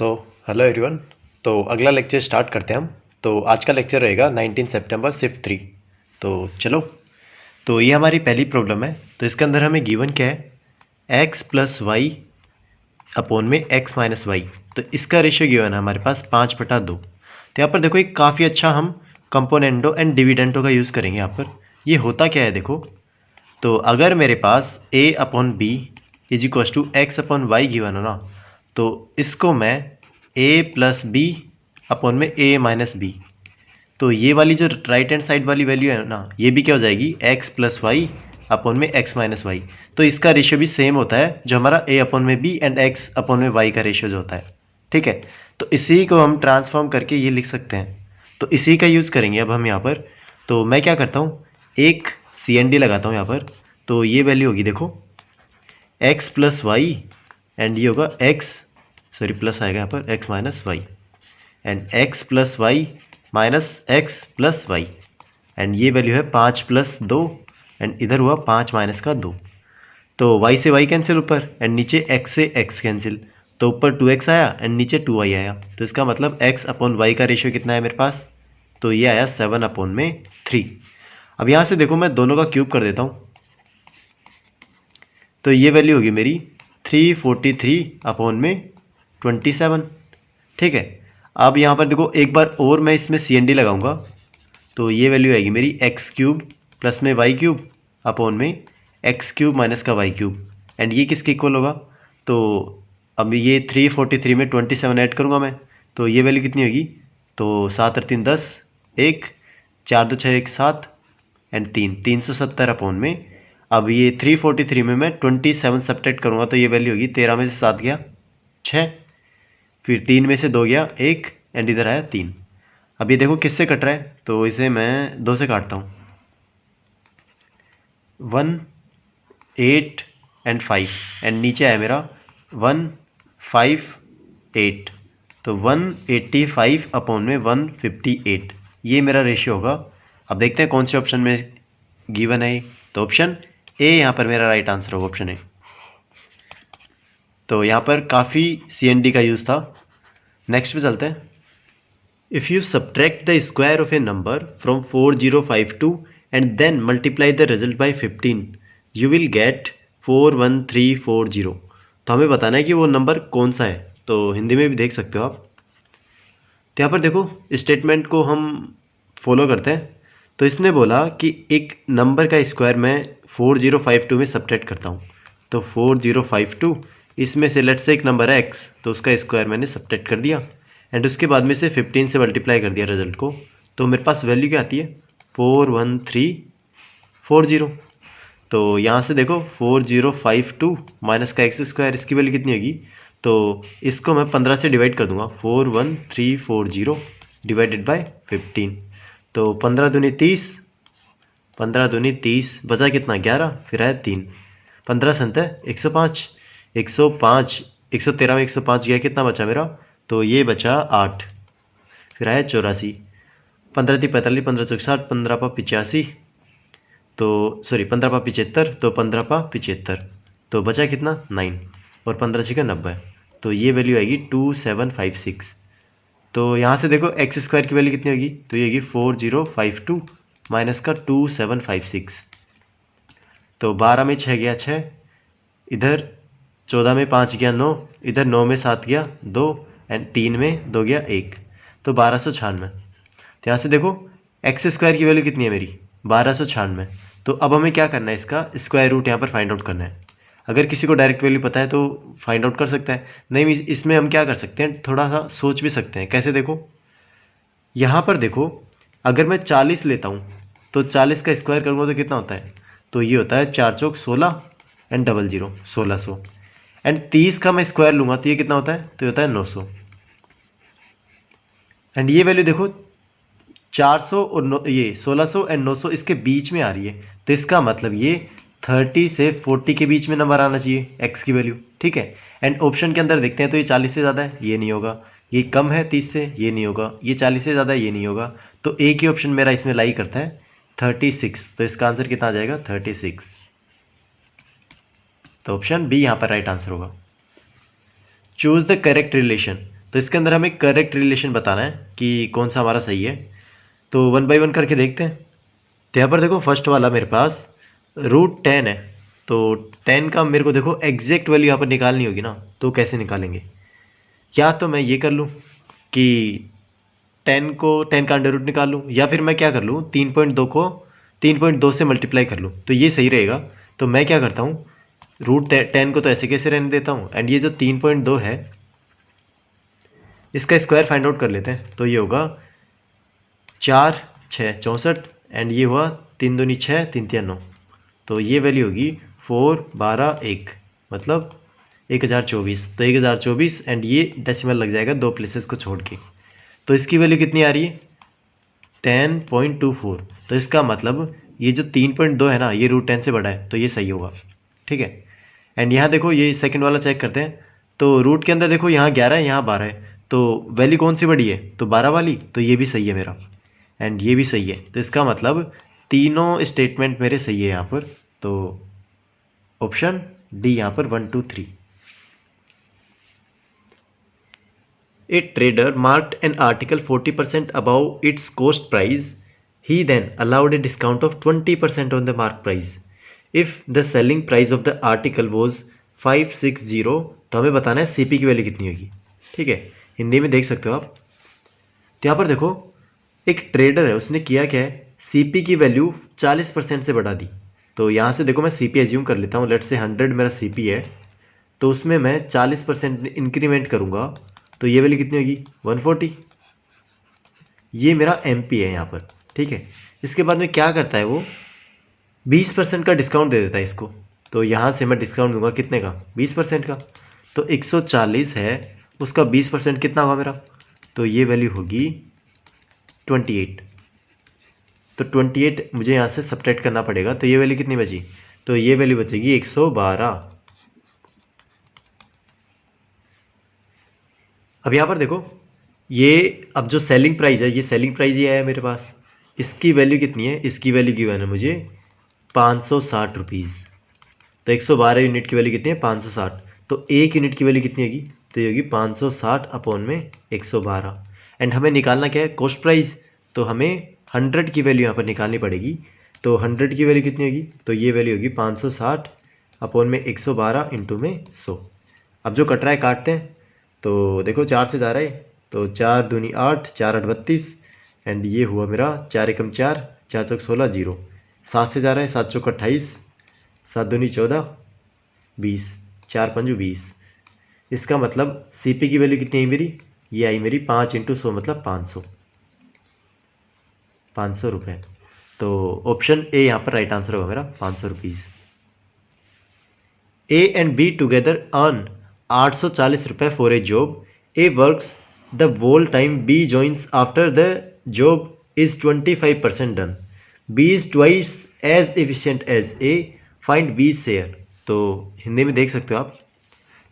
So hello everyone. तो अगला lecture start करते हैं हम। तो आज का लेक्चर रहेगा 19 सितंबर शिफ्ट 3। तो चलो, तो ये हमारी पहली प्रॉब्लम है। तो इसके अंदर हमें गिवन क्या है, x प्लस वाई अपॉन में x माइनस वाई। तो इसका रेशियो गिवन है हमारे पास 5/2। तो यहाँ पर देखो, एक काफ़ी अच्छा हम कंपोनेंडो एंड डिविडेंडो का यूज़ करेंगे। यहाँ पर ये होता क्या है देखो, तो अगर मेरे पास a upon B is equal to X upon Y given हो ना, तो इसको मैं a प्लस बी अपॉन में a माइनस बी, तो ये वाली जो राइट हैंड साइड वाली वैल्यू है ना, ये भी क्या हो जाएगी x प्लस वाई अपॉन में x माइनस वाई। तो इसका रेशियो भी सेम होता है जो हमारा a अपॉन में b एंड x अपॉन में y का रेशियो जो होता है। ठीक है, तो इसी को हम ट्रांसफॉर्म करके ये लिख सकते हैं। तो इसी का यूज़ करेंगे अब हम यहाँ पर। तो मैं क्या करता हूँ, एक CND लगाता हूँ यहाँ पर। तो ये वैल्यू होगी देखो x प्लस वाई एंड ये होगा प्लस आएगा यहाँ पर x minus Y and x plus Y minus x plus Y and ये वैल्यू है 5 प्लस 2 एंड इधर हुआ 5 माइनस का 2। तो y से y कैंसिल ऊपर एंड नीचे x से x कैंसिल, तो ऊपर 2x आया एंड नीचे 2y आया। तो इसका मतलब x अपॉन y का रेशियो कितना है मेरे पास, तो ये आया 7 अपॉन में 3। अब यहाँ से देखो मैं दोनों का क्यूब कर देता हूँ, तो ये वैल्यू होगी मेरी 343 अपॉन में 27। ठीक है, अब यहाँ पर देखो एक बार और मैं इसमें CND लगाऊंगा, तो ये वैल्यू आएगी मेरी एक्स क्यूब प्लस में वाई क्यूब अपॉन में एक्स क्यूब माइनस का वाई क्यूब एंड ये किसके इक्वल होगा। तो अब ये 343 में 27 ऐड करूँगा मैं, तो ये वैल्यू कितनी होगी, तो 7 और 3 10, 1 4 2 6 1 7 एंड 370 अपॉन में। अब ये 343 में मैं 27 सब्ट्रैक्ट करूँगा, तो ये वैल्यू होगी 13 में से 7 गया 6, फिर 3 में से 2 गया 1 एंड इधर आया 3। अब ये देखो किससे कट रहा है, तो इसे मैं 2 से काटता हूँ, 1 8 एंड 5 एंड नीचे आया मेरा 1 5 8, तो 185 अपॉन में 158 ये मेरा रेशियो होगा। अब देखते हैं कौन से ऑप्शन में गिवन है, तो ऑप्शन ए यहाँ पर मेरा राइट आंसर होगा, ऑप्शन ए। तो यहाँ पर काफ़ी CND का यूज़ था। नेक्स्ट पे चलते हैं। If you subtract the square of a number from 4052 and then multiply the result by 15, you will get 41340। तो हमें बताना है कि वो नंबर कौन सा है, तो हिंदी में भी देख सकते हो आप। तो यहाँ पर देखो स्टेटमेंट को हम फॉलो करते हैं। तो इसने बोला कि एक नंबर का स्क्वायर मैं 4052 में सब्ट्रैक्ट करता हूँ, तो 4052 इसमें से लेट से एक नंबर है x, तो उसका स्क्वायर मैंने सब्ट्रैक्ट कर दिया एंड उसके बाद में से 15 से मल्टीप्लाई कर दिया रिजल्ट को। तो मेरे पास वैल्यू क्या आती है 41340। तो यहाँ से देखो 4052 माइनस का एक्स स्क्वायर, इसकी वैल्यू कितनी होगी, तो इसको मैं 15 से डिवाइड कर दूंगा, 41340 डिवाइडेड बाय 15। तो 15 दूनी 30, 15 दूनी 30, बचा कितना 11, फिर आया 3, 15 संता 105, 105 113 में 105 गया, कितना बचा मेरा, तो ये बचा 8, फिर आया 84, 15 थी 45, 15 चौक 60, 15 पा 85, तो सॉरी 15 पा 75, तो 15 पा 75, तो बचा कितना 9 और 15 छिका 90, तो ये वैल्यू आएगी 2756। तो यहाँ से देखो एक्स स्क्वायर की वैल्यू कितनी होगी, तो ये होगी 4052 माइनस का 2756। तो 12 में 6 गया 6, इधर 14 में 5 गया 9, इधर 9 में 7 गया 2 एंड 3 में 2 गया 1, तो 1296। तो यहाँ से देखो एक्स स्क्वायर की वैल्यू कितनी है मेरी 1296। तो अब हमें क्या करना है, इसका स्क्वायर रूट यहाँ पर फाइंड आउट करना है। अगर किसी को डायरेक्ट वैल्यू पता है तो फाइंड आउट कर सकता है, नहीं इसमें हम क्या कर सकते हैं, थोड़ा सा सोच भी सकते हैं। कैसे देखो, यहाँ पर देखो अगर मैं 40 लेता हूँ तो 40 का स्क्वायर करूँगा तो कितना होता है, तो ये होता है 4 चौक 16 एंड 00 1600 एंड 30 का मैं स्क्वायर लूँगा तो ये कितना होता है, तो ये होता है 900 एंड ये वैल्यू देखो 400 और ये 1600 एंड 900 इसके बीच में आ रही है, तो इसका मतलब ये 30 से 40 के बीच में नंबर आना चाहिए एक्स की वैल्यू। ठीक है, एंड ऑप्शन के अंदर देखते हैं तो ये 40 से ज़्यादा है, ये नहीं होगा, ये कम है 30 से, ये नहीं होगा, ये 40 से ज़्यादा है, ये नहीं होगा, तो एक ही ऑप्शन मेरा इसमें लाई करता है 36। तो इसका आंसर कितना आ जाएगा 36। तो ऑप्शन बी यहाँ पर राइट आंसर होगा। Choose the correct relation. तो इसके अंदर हमें करेक्ट रिलेशन बताना है कि कौन सा हमारा सही है। तो 1 बाई 1 करके देखते हैं। तो यहाँ पर देखो फर्स्ट वाला मेरे पास √10 है, तो 10 का मेरे को देखो एग्जैक्ट वैल्यू यहाँ पर निकालनी होगी ना, तो कैसे निकालेंगे? या तो मैं ये कर लूँ कि 10 का अंडर रूट निकाल लूँ, या फिर मैं क्या कर लूँ 3.2 को 3.2 से मल्टीप्लाई कर लूँ, तो ये सही रहेगा। तो मैं क्या करता हूँ, √10 को तो ऐसे कैसे रहने देता हूँ, एंड ये जो 3.2 है इसका स्क्वायर फाइंड आउट कर लेते हैं। तो ये होगा 4 6 64, एंड ये हुआ 3 दूनी 6 3 3 9, तो ये वैल्यू होगी 4 12 1, मतलब 1024। तो 1024 एंड ये डेसिमल लग जाएगा 2 प्लेसेस को छोड़ के। तो इसकी वैल्यू कितनी आ रही है 10.24। तो इसका मतलब ये जो 3.2 है ना, ये √10 से बड़ा है, तो ये सही होगा। ठीक है, एंड यहाँ देखो ये सेकंड वाला चेक करते हैं। तो रूट के अंदर देखो यहाँ 11 है, यहाँ 12 है, तो वैल्यू कौन सी बड़ी है, तो 12 वाली, तो ये भी सही है मेरा, एंड ये भी सही है। तो इसका मतलब तीनों स्टेटमेंट मेरे सही है यहाँ पर। तो ऑप्शन डी यहाँ पर 1 2 3। A trader marked an article 40% above its cost price. He then allowed a discount of 20% on the mark price. If the selling price of the article was 560, तो हमें बताना है सीपी की वैल्यू कितनी होगी। ठीक है, हिंदी में देख सकते हो आप। तो यहाँ पर देखो एक ट्रेडर है, उसने किया क्या है, सीपी की वैल्यू 40% से बढ़ा दी। तो यहाँ से देखो मैं सीपी एज्यूम कर लेता हूँ, लेट से 100 मेरा सीपी है, तो उसमें मैं 40% इंक्रीमेंट करूँगा, तो ये वैल्यू कितनी होगी 140। ये मेरा एमपी है यहाँ पर। ठीक है, इसके बाद में क्या करता है वो 20% का डिस्काउंट दे देता है इसको। तो यहाँ से मैं डिस्काउंट दूंगा कितने का, 20% का। तो 140 है, उसका 20% कितना होगा मेरा, तो ये वैल्यू होगी 28। तो 28 मुझे यहाँ से सब्ट्रैक्ट करना पड़ेगा, तो ये वैल्यू कितनी बची, तो ये वैल्यू बचेगी 112। अब यहाँ पर देखो ये अब जो सेलिंग प्राइस है, ये सेलिंग प्राइस ये है मेरे पास, इसकी वैल्यू कितनी है, इसकी वैल्यू गिवन है मुझे 560 रुपीज़। तो 112 यूनिट की वैल्यू कितनी है 560, तो एक यूनिट की वैल्यू कितनी होगी, तो ये होगी 560 अपॉन में 112। एंड हमें निकालना क्या है कॉस्ट प्राइस, तो हमें 100 की वैल्यू यहाँ पर निकालनी पड़ेगी। तो 100 की वैल्यू कितनी होगी, तो ये वैल्यू होगी 560 अपॉन में 112 इंटू में 100। अब जो कट रहा है काटते हैं। तो देखो 4 से जा रहा है, तो 4 दूनी 8 4 8 32, एंड ये हुआ मेरा 4 एकम 4 4 चौक 16 0। 7 से जा रहा है, 7 चौक 28 7 दूनी 14 20 4 पंजू 20। इसका मतलब सीपी की वैल्यू कितनी आई मेरी, ये आई मेरी 5 इंटू 100 मतलब 500 रुपये। तो ऑप्शन ए यहाँ पर राइट आंसर होगा मेरा 500 rupees. A and be together earn 840 रुपये for a job. A works the whole time, B joins after the job is 25% done. B is twice as efficient as A. Find B's share. तो हिंदी में देख सकते हो आप।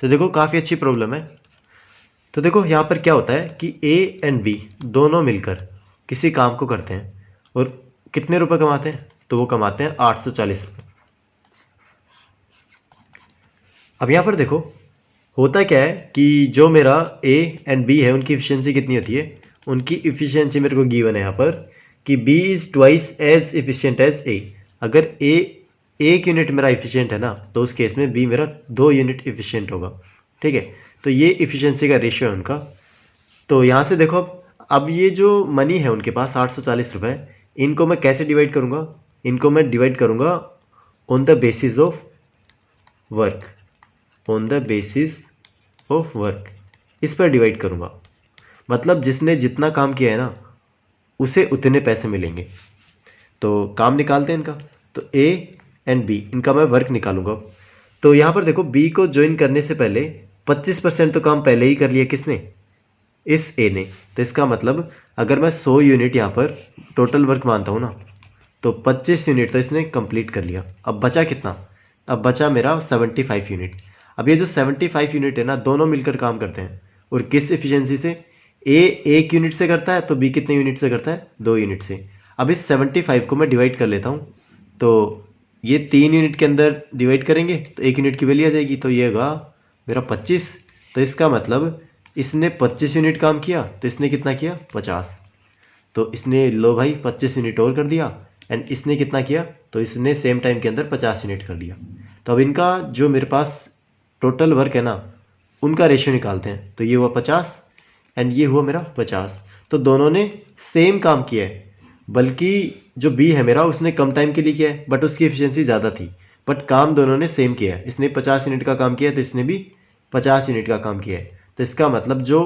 तो देखो काफ़ी अच्छी प्रॉब्लम है। तो देखो यहाँ पर क्या होता है कि A एंड B दोनों मिलकर किसी काम को करते हैं और कितने रुपए कमाते हैं, तो वो कमाते हैं 840 रुपये। अब यहाँ पर देखो होता क्या है कि जो मेरा ए एंड बी है उनकी इफिशियंसी कितनी होती है, उनकी इफिशियंसी मेरे को गिवन है यहाँ पर कि B is twice as efficient as A. अगर ए 1 यूनिट मेरा इफिशियंट है ना, तो उस केस में बी मेरा 2 यूनिट इफिशियंट होगा। ठीक है, तो ये इफिशियंसी का रेशियो है उनका। तो यहाँ से देखो अब ये जो मनी है उनके पास 840 रुपये, इनको मैं कैसे डिवाइड करूँगा, इनको मैं डिवाइड करूँगा on the basis of work, on the basis of work, इस पर डिवाइड करूँगा। मतलब जिसने जितना काम किया है ना उसे उतने पैसे मिलेंगे। तो काम निकालते हैं इनका। तो ए एंड बी, इनका मैं वर्क निकालूंगा। तो यहाँ पर देखो बी को ज्वाइन करने से पहले 25% तो काम पहले ही कर लिया किसने, इस ए ने। तो इसका मतलब अगर मैं 100 यूनिट यहाँ पर टोटल वर्क मानता हूँ ना, तो 25 यूनिट तो इसने कंप्लीट कर लिया। अब बचा कितना, अब बचा मेरा 75 यूनिट। अब ये जो 75 यूनिट है ना, दोनों मिलकर काम करते हैं और किस एफिशिएंसी से, ए 1 यूनिट से करता है तो बी कितने यूनिट से करता है, 2 यूनिट से। अब इस 75 को मैं डिवाइड कर लेता हूँ। तो ये 3 यूनिट के अंदर डिवाइड करेंगे तो 1 यूनिट की वैल्यू आ जाएगी, तो ये होगा मेरा 25। तो इसका मतलब इसने 25 यूनिट काम किया तो इसने कितना किया 50, तो इसने लो भाई 25 यूनिट और कर दिया, एंड इसने कितना किया तो इसने सेम टाइम के अंदर 50 यूनिट कर दिया। तो अब इनका जो मेरे पास टोटल वर्क है ना उनका रेशियो निकालते हैं। तो ये हुआ 50 एंड ये हुआ मेरा 50, तो दोनों ने सेम काम किया है, बल्कि जो बी है मेरा उसने कम टाइम के लिए किया है बट उसकी एफिशिएंसी ज़्यादा थी, बट काम दोनों ने सेम किया है। इसने 50 यूनिट का काम किया है तो इसने भी 50 यूनिट का काम किया है। तो इसका मतलब जो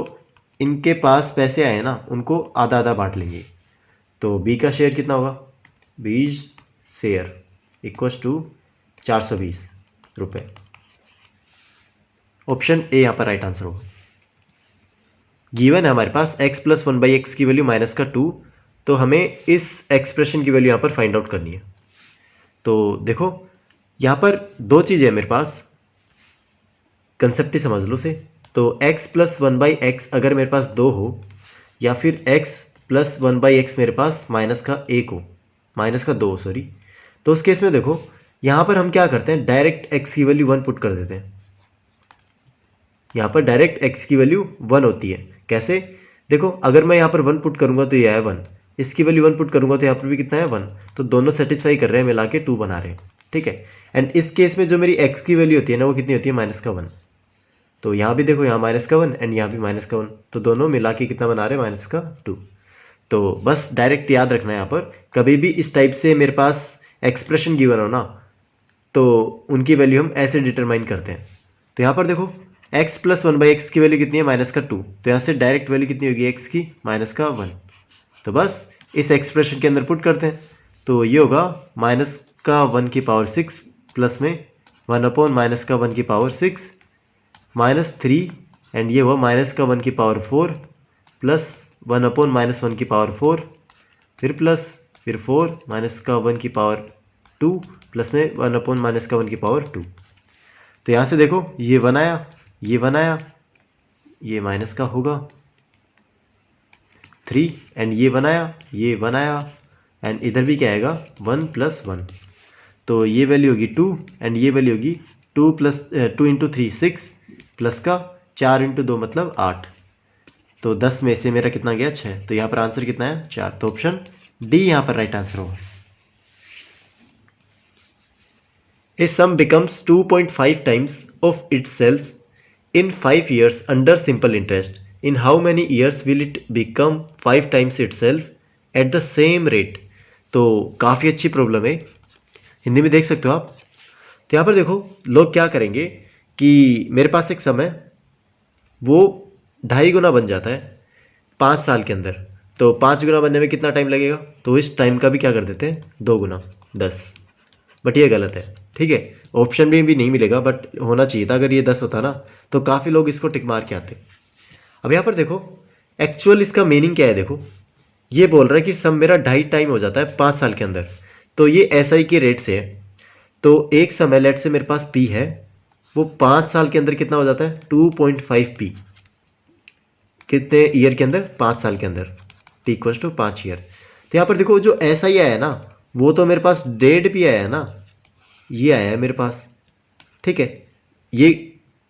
इनके पास पैसे आए हैं ना उनको आधा आधा बांट लेंगे। तो बी का शेयर कितना होगा, बीज शेयर इक्वस टू 420 रुपये। ऑप्शन ए यहाँ पर राइट आंसर होगा। गिवन है हमारे पास x प्लस 1/x की वैल्यू माइनस का 2, तो हमें इस एक्सप्रेशन की वैल्यू यहाँ पर फाइंड आउट करनी है। तो देखो यहाँ पर दो चीज़ें हैं मेरे पास, कंसेप्ट ही समझ लो से। तो x प्लस 1/x अगर मेरे पास 2 हो, या फिर x प्लस 1/x मेरे पास माइनस का 1 हो, माइनस का 2 सॉरी, तो उस केस में देखो यहाँ पर हम क्या करते हैं, डायरेक्ट x की वैल्यू 1 पुट कर देते हैं। यहाँ पर डायरेक्ट x की वैल्यू 1 होती है। कैसे, देखो अगर मैं यहाँ पर 1 पुट करूँगा तो ये है 1, इसकी वैल्यू 1 पुट करूँगा तो यहाँ पर भी कितना है 1, तो दोनों सेटिस्फाई कर रहे हैं, मिला के 2 बना रहे हैं, ठीक है। एंड इस केस में जो मेरी x की वैल्यू होती है ना वो कितनी होती है, माइनस का 1। तो यहाँ भी देखो यहाँ माइनस का 1 एंड यहाँ भी माइनस का 1, तो दोनों मिला के कितना बना रहे हैं, माइनस का 2। तो बस डायरेक्ट याद रखना है, यहाँ पर कभी भी इस टाइप से मेरे पास एक्सप्रेशन गिवन हो ना तो उनकी वैल्यू हम ऐसे डिटरमाइन करते हैं। तो यहाँ पर देखो x प्लस 1/x की वैल्यू कितनी है, माइनस का 2, तो यहाँ से डायरेक्ट वैल्यू कितनी होगी x की, माइनस का 1। तो बस इस एक्सप्रेशन के अंदर पुट करते हैं, तो ये होगा माइनस का 1 की पावर 6 प्लस में 1 अपॉन माइनस का 1 की पावर 6 माइनस 3, एंड ये हुआ माइनस का 1 की पावर 4 प्लस 1 अपॉन माइनस 1 की पावर 4, फिर प्लस फिर 4 माइनस का 1 की पावर 2 प्लस में 1 अपॉन माइनस का 1 की पावर 2। तो यहाँ से देखो ये 1 आया, ये 1 आया, ये माइनस का होगा 3, एंड ये 1 आया, ये 1 आया, एंड इधर भी क्या आएगा 1 प्लस 1, तो ये वैल्यू होगी 2 एंड ये वैल्यू होगी 2 प्लस 2 इंटू 3 6 प्लस का 4 इंटू 2 मतलब 8, तो 10 में से मेरा कितना गया 6, तो यहाँ पर आंसर कितना है 4, तो ऑप्शन डी यहाँ पर राइट आंसर होगा। A sum becomes 2.5 times of itself in 5 years under simple interest. In how many years will it become 5 times itself at the same rate? तो काफ़ी अच्छी प्रॉब्लम है, हिंदी में देख सकते हो आप। तो यहाँ पर देखो लोग क्या करेंगे कि मेरे पास एक सम है वो 2.5 गुना बन जाता है 5 साल के अंदर, तो 5 गुना बनने में कितना टाइम लगेगा, तो इस टाइम का भी क्या कर देते हैं 2 गुना 10, बट ये गलत है, ठीक है। ऑप्शन में भी नहीं मिलेगा बट होना चाहिए था, अगर ये 10 होता ना तो काफ़ी लोग इसको टिक मार के आते। अब यहाँ पर देखो एक्चुअल इसका मीनिंग क्या है, देखो ये बोल रहा है कि सम मेरा 2.5 टाइम हो जाता है 5 साल के अंदर, तो ये SI के रेट से है। तो एक समय लेट से मेरे पास P है, वो 5 साल के अंदर कितना हो जाता है 2.5 P, कितने ईयर के अंदर 5 साल के अंदर, T इक्वल्स टू 5 ईयर। तो यहाँ पर देखो जो SI आया है ना वो तो मेरे पास 1.5 P आया है ना, ये आया है मेरे पास, ठीक है। ये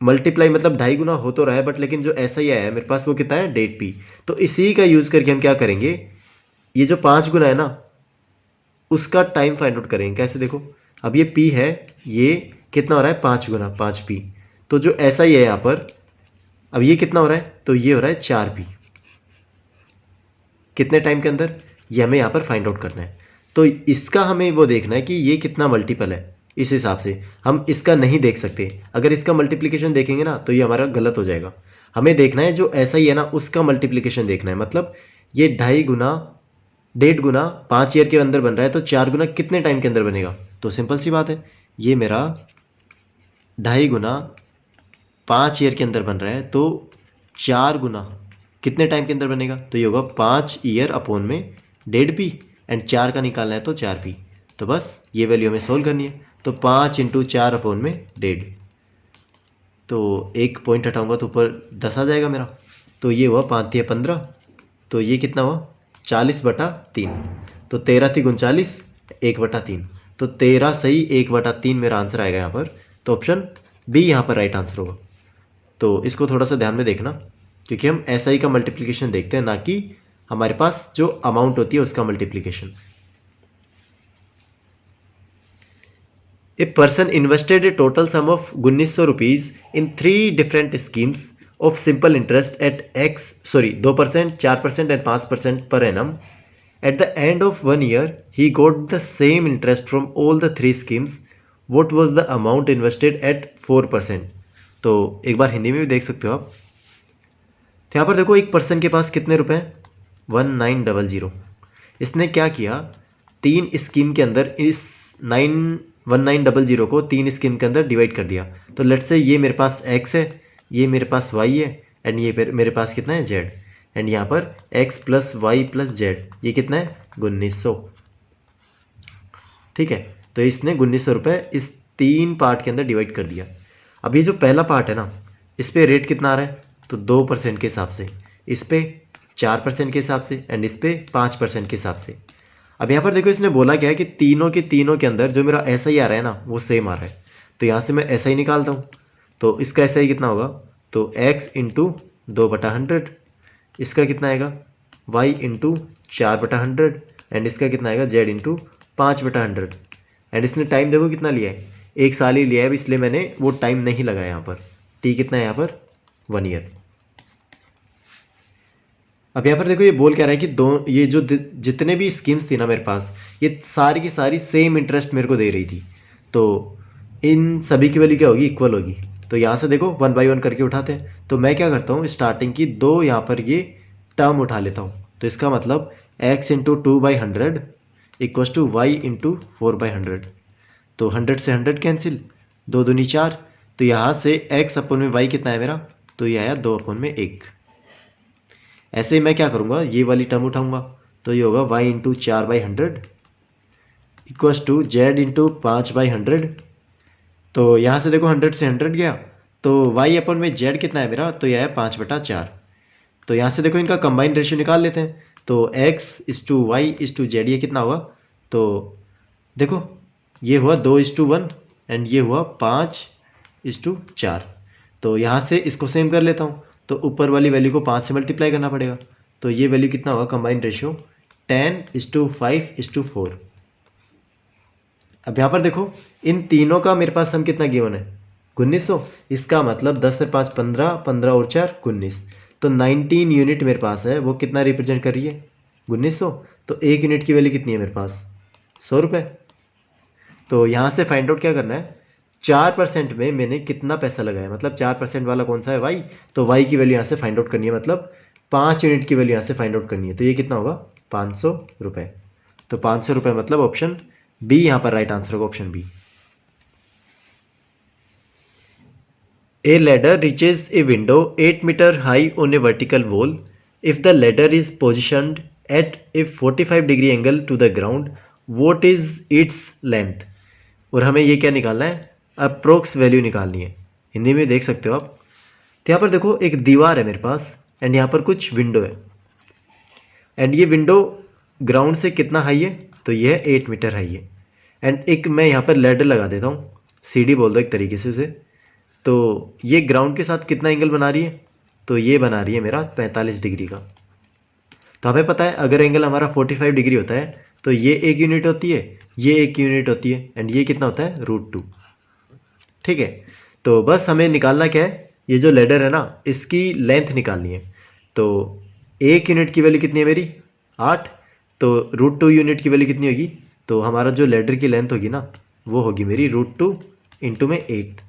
मल्टीप्लाई मतलब 2.5 गुना हो तो रहा है, बट लेकिन जो ऐसा ही आया है मेरे पास वो कितना है 1.5 P। तो इसी का यूज़ करके हम क्या करेंगे, ये जो 5 गुना है ना उसका टाइम फाइंड आउट करेंगे। कैसे, देखो अब ये P है, ये कितना हो रहा है 5 गुना 5 P, तो जो ऐसा ही है यहाँ पर अब ये कितना हो रहा है, तो ये हो रहा है 4 P, कितने टाइम के अंदर, ये हमें यहाँ पर फाइंड आउट करना है। तो इसका हमें वो देखना है कि ये कितना मल्टीपल है, इस हिसाब से हम इसका नहीं देख सकते। अगर इसका मल्टीप्लिकेशन देखेंगे ना तो ये हमारा गलत हो जाएगा। हमें देखना है जो ऐसा ही है ना उसका मल्टीप्लिकेशन देखना है, मतलब ये 2.5 गुना 1.5 गुना 5 ईयर के अंदर बन रहा है, तो 4 गुना कितने टाइम के अंदर बनेगा, तो सिंपल सी बात है ये मेरा 2.5 गुना 5 ईयर के अंदर बन रहा है, तो 4 गुना कितने टाइम के अंदर बनेगा, तो ये होगा 5 ईयर अपॉन में 1.5 P, एंड 4 का निकालना है तो 4 P। तो बस ये वैल्यू हमें सोल्व करनी है, तो 5 इंटू 4 अपॉन में 1.5, तो एक पॉइंट हटाऊंगा तो ऊपर 10 आ जाएगा मेरा, तो ये हुआ 5 या 15, तो ये कितना हुआ 40/3, तो 13 × 39 1/3, तो 13 सही 1/3 मेरा आंसर आएगा यहाँ पर। तो ऑप्शन बी यहाँ पर राइट आंसर होगा। तो इसको थोड़ा सा ध्यान में देखना, क्योंकि हम SI का मल्टीप्लिकेशन देखते हैं, ना कि हमारे पास जो अमाउंट होती है उसका multiplication. A person invested A total sum of 1900 rupees in 3 different schemes of simple interest eight 2%, 4% and 5% per annum. At the end of 1 year, he got the same interest from all the 3 schemes. What was the amount invested at 4%? तो एक बार हिंदी में भी देख सकते हो आप। तो यहाँ पर देखो एक पर्सन के पास कितने रुपए हैं, 1900। इसने क्या किया, 3 स्कीम के अंदर इस 1900 को 3 स्कीम के अंदर डिवाइड कर दिया। तो लेट्स से ये मेरे पास x है, ये मेरे पास y है, एंड ये मेरे पास कितना है z, एंड यहाँ पर x plus Y plus Z, ये कितना है 1900। ठीक है, तो इसने 1900 रुपये इस 3 पार्ट के अंदर डिवाइड कर दिया। अब ये जो पहला पार्ट है ना, इस पे रेट कितना आ रहा है, तो 2% के हिसाब से, इस पे 4% के हिसाब से, एंड इस पे 5% के हिसाब से। अब यहाँ पर देखो इसने बोला क्या है कि तीनों के अंदर जो मेरा SI आ रहा है ना वो सेम आ रहा है। तो यहाँ से मैं SI निकालता हूँ, तो इसका SI कितना होगा, तो x इंटू 2/100, इसका कितना आएगा y इंटू 4/100, एंड इसका कितना आएगा z इंटू 5/100। एंड इसने टाइम देखो कितना लिया है, 1 साल ही लिया है, इसलिए मैंने वो टाइम नहीं लगाया यहाँ पर। t कितना है यहाँ पर, 1 ईयर। अब यहाँ पर देखो ये बोल क्या रहा है कि ये जो जितने भी स्कीम्स थी ना मेरे पास, ये सारी की सारी सेम इंटरेस्ट मेरे को दे रही थी। तो इन सभी की वैल्यू क्या होगी, इक्वल होगी। तो यहाँ से देखो 1 बाई 1 करके उठाते हैं। तो मैं क्या करता हूँ, स्टार्टिंग की 2 यहाँ पर ये टर्म उठा लेता हूँ। तो इसका मतलब x into 2/100 equals to Y into 4/100। तो 100 से 100 कैंसिल, 2 दूनी 4। तो यहाँ से x अपन में y कितना है मेरा, तो ये आया 2/1। ऐसे ही मैं क्या करूँगा, ये वाली टर्म उठाऊँगा, तो ये होगा y into 4/100 equals to z into 5/100। तो यहाँ से देखो 100 से 100 गया, तो y अपन में z कितना है मेरा, तो यह है 5/4। तो यहाँ से देखो इनका कंबाइंड रेशियो निकाल लेते हैं। तो x इस टू वाई इस टू जेड, ये कितना होगा, तो देखो ये हुआ 2:1 एंड ये हुआ 5:4। तो यहाँ से इसको सेम कर लेता हूँ, तो ऊपर वाली वैल्यू को 5 से मल्टीप्लाई करना पड़ेगा। तो ये वैल्यू कितना होगा, कंबाइंड रेशियो 10:5:4। अब यहाँ पर देखो इन तीनों का मेरे पास सम कितना गिवन है, 1900। इसका मतलब 10 से 5 15, 15 और 4 19। तो 19 यूनिट मेरे पास है, वो कितना रिप्रेजेंट कर रही है, 1900। तो 1 यूनिट की वैल्यू कितनी है मेरे पास, 100 रुपये। तो यहाँ से फाइंड आउट क्या करना है, 4% में मैंने कितना पैसा लगाया, मतलब 4% वाला कौन सा है, y। तो y की वैल्यू यहाँ से फाइंड आउट करनी है, मतलब 5 यूनिट की वैल्यू यहाँ से फाइंड आउट करनी है। तो ये कितना होगा, 500 रुपये। तो 500 रुपये मतलब ऑप्शन बी यहाँ पर राइट आंसर होगा, option B. A ladder reaches a window 8 meter high on a vertical wall. If the ladder is positioned at a 45-degree angle to the ground, what is its length? और हमें ये क्या निकालना है, approx value निकालनी है। हिंदी में देख सकते हो आप। तो यहाँ पर देखो एक दीवार है मेरे पास, एंड यहाँ पर कुछ विंडो है, एंड ये विंडो ग्राउंड से कितना हाई है, तो ये है 8 मीटर हाई है। एंड एक मैं यहाँ पर लैडर लगा देता हूँ, सीढ़ी बोल दो एक तरीके से उसे। तो ये ग्राउंड के साथ कितना एंगल बना रही है, तो ये बना रही है मेरा 45 डिग्री का। तो हमें पता है अगर एंगल हमारा 45 डिग्री होता है तो ये 1 यूनिट होती है, ये 1 यूनिट होती है, एंड ये कितना होता है, √2। ठीक है, तो बस हमें निकालना क्या है, ये जो लेडर है ना इसकी लेंथ निकालनी है। तो 1 यूनिट की वैल्यू कितनी है मेरी, 8। तो √2 यूनिट की वैल्यू कितनी होगी, तो हमारा जो लेडर की लेंथ होगी ना वो होगी मेरी √2 इंटू में 8।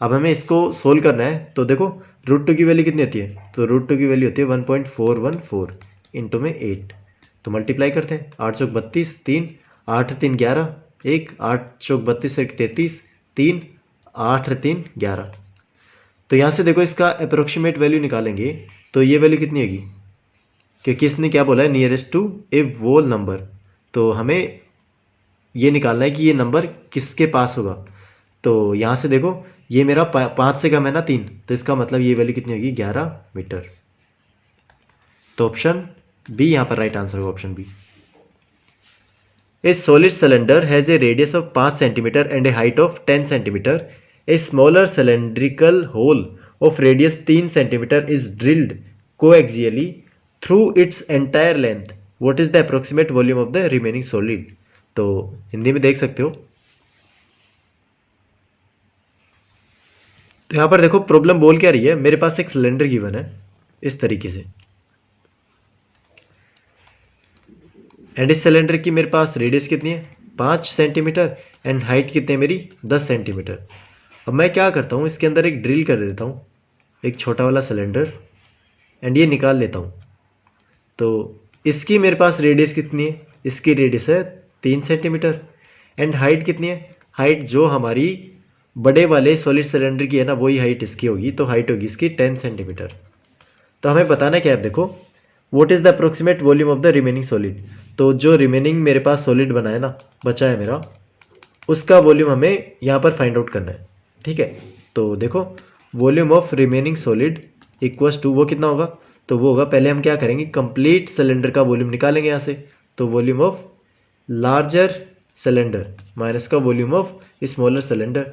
अब हमें इसको सोल्व करना है। तो देखो √2 की वैल्यू कितनी होती है, तो √2 की वैल्यू होती है 1.414 इंटू में 8। तो मल्टीप्लाई करते हैं, 8 चौक 32, 3 8 3 11, 1 8 चौक 32 1 33, 3 8 3 11। तो यहाँ से देखो इसका अप्रोक्सीमेट वैल्यू निकालेंगे, तो ये वैल्यू कितनी होगी, क्योंकि इसने क्या बोला है, nearest to a whole number. तो हमें ये निकालना है कि ये नंबर किसके पास होगा। तो यहाँ से देखो ये मेरा 5 से कम है ना 3, तो इसका मतलब ये वैल्यू कितनी होगी, 11 मीटर। तो ऑप्शन बी यहाँ पर राइट आंसर होगा, option B. A solid cylinder has a radius of 5 centimetre and a height of 10 centimetre. A smaller cylindrical hole of radius 3 centimetre is drilled coaxially through its entire length, what is the approximate volume of the remaining solid. तो हिंदी में देख सकते हो। तो यहाँ पर देखो problem बोल क्या रही है, मेरे पास एक सिलेंडर गिवन है इस तरीके से, एंड इस सिलेंडर की मेरे पास रेडियस कितनी है 5 सेंटीमीटर एंड हाइट कितनी है मेरी 10 सेंटीमीटर। अब मैं क्या करता हूँ, इसके अंदर एक ड्रिल कर देता हूँ, एक छोटा वाला सिलेंडर, एंड ये निकाल लेता हूँ। तो इसकी मेरे पास रेडियस कितनी है, इसकी रेडियस है 3 सेंटीमीटर एंड हाइट कितनी है, हाइट जो हमारी बड़े वाले सॉलिड सिलेंडर की है ना वही हाइट इसकी होगी, तो हाइट होगी इसकी 10 सेंटीमीटर। तो हमें बताना क्या है, देखो what is the approximate volume of the remaining solid. तो जो रिमेनिंग मेरे पास सॉलिड बना है ना, बचा है मेरा, उसका वॉल्यूम हमें यहाँ पर फाइंड आउट करना है। ठीक है, तो देखो volume of remaining solid equals to, वो कितना होगा, तो वो होगा, पहले हम क्या करेंगे कंप्लीट सिलेंडर का वॉल्यूम निकालेंगे यहाँ से। तो volume of larger cylinder minus का वॉल्यूम ऑफ स्मॉलर सिलेंडर।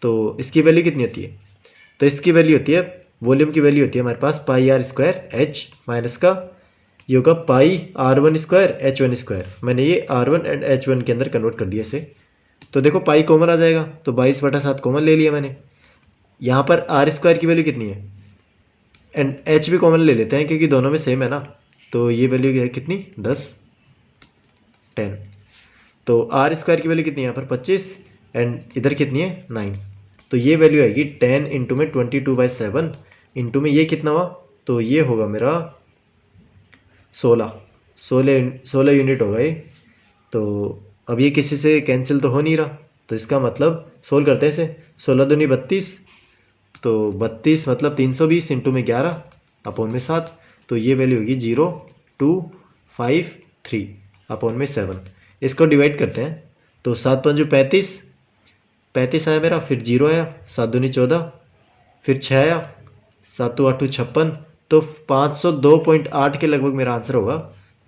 तो इसकी वैल्यू कितनी होती है, तो इसकी वैल्यू होती है, वॉल्यूम की वैल्यू होती है हमारे पास pi r square h minus का ये होगा pi r one square h one square. मैंने ये r one and h one के अंदर कन्वर्ट कर दिया इसे। तो देखो पाई कॉमन आ जाएगा, तो 22/7 कॉमन ले लिया मैंने। यहाँ पर आर स्क्वायर की वैल्यू कितनी है एंड एच भी कॉमन ले लेते हैं क्योंकि दोनों में सेम है ना। तो ये वैल्यू है कितनी 10 10। तो आर स्क्वायर की वैल्यू कितनी है यहाँ पर 25 एंड इधर कितनी है 9। तो ये वैल्यू आएगी 10 इंटू में 22/7 इंटू में ये कितना हुआ, तो ये होगा मेरा 16 यूनिट होगा ये। तो अब ये किसी से कैंसिल तो हो नहीं रहा, तो इसका मतलब सोल्व करते हैं इसे, 16 दूनी 32, तो 32 मतलब 320 इंटू में 11 अपॉन में 7। तो ये वैल्यू होगी 0253 अपॉन में 7। इसको डिवाइड करते हैं, तो 7 पंजू 35 आया मेरा, फिर 0 आया, 7 दूनी 14, फिर 6 आया, 7 8 56। तो 502.8 के लगभग मेरा आंसर होगा।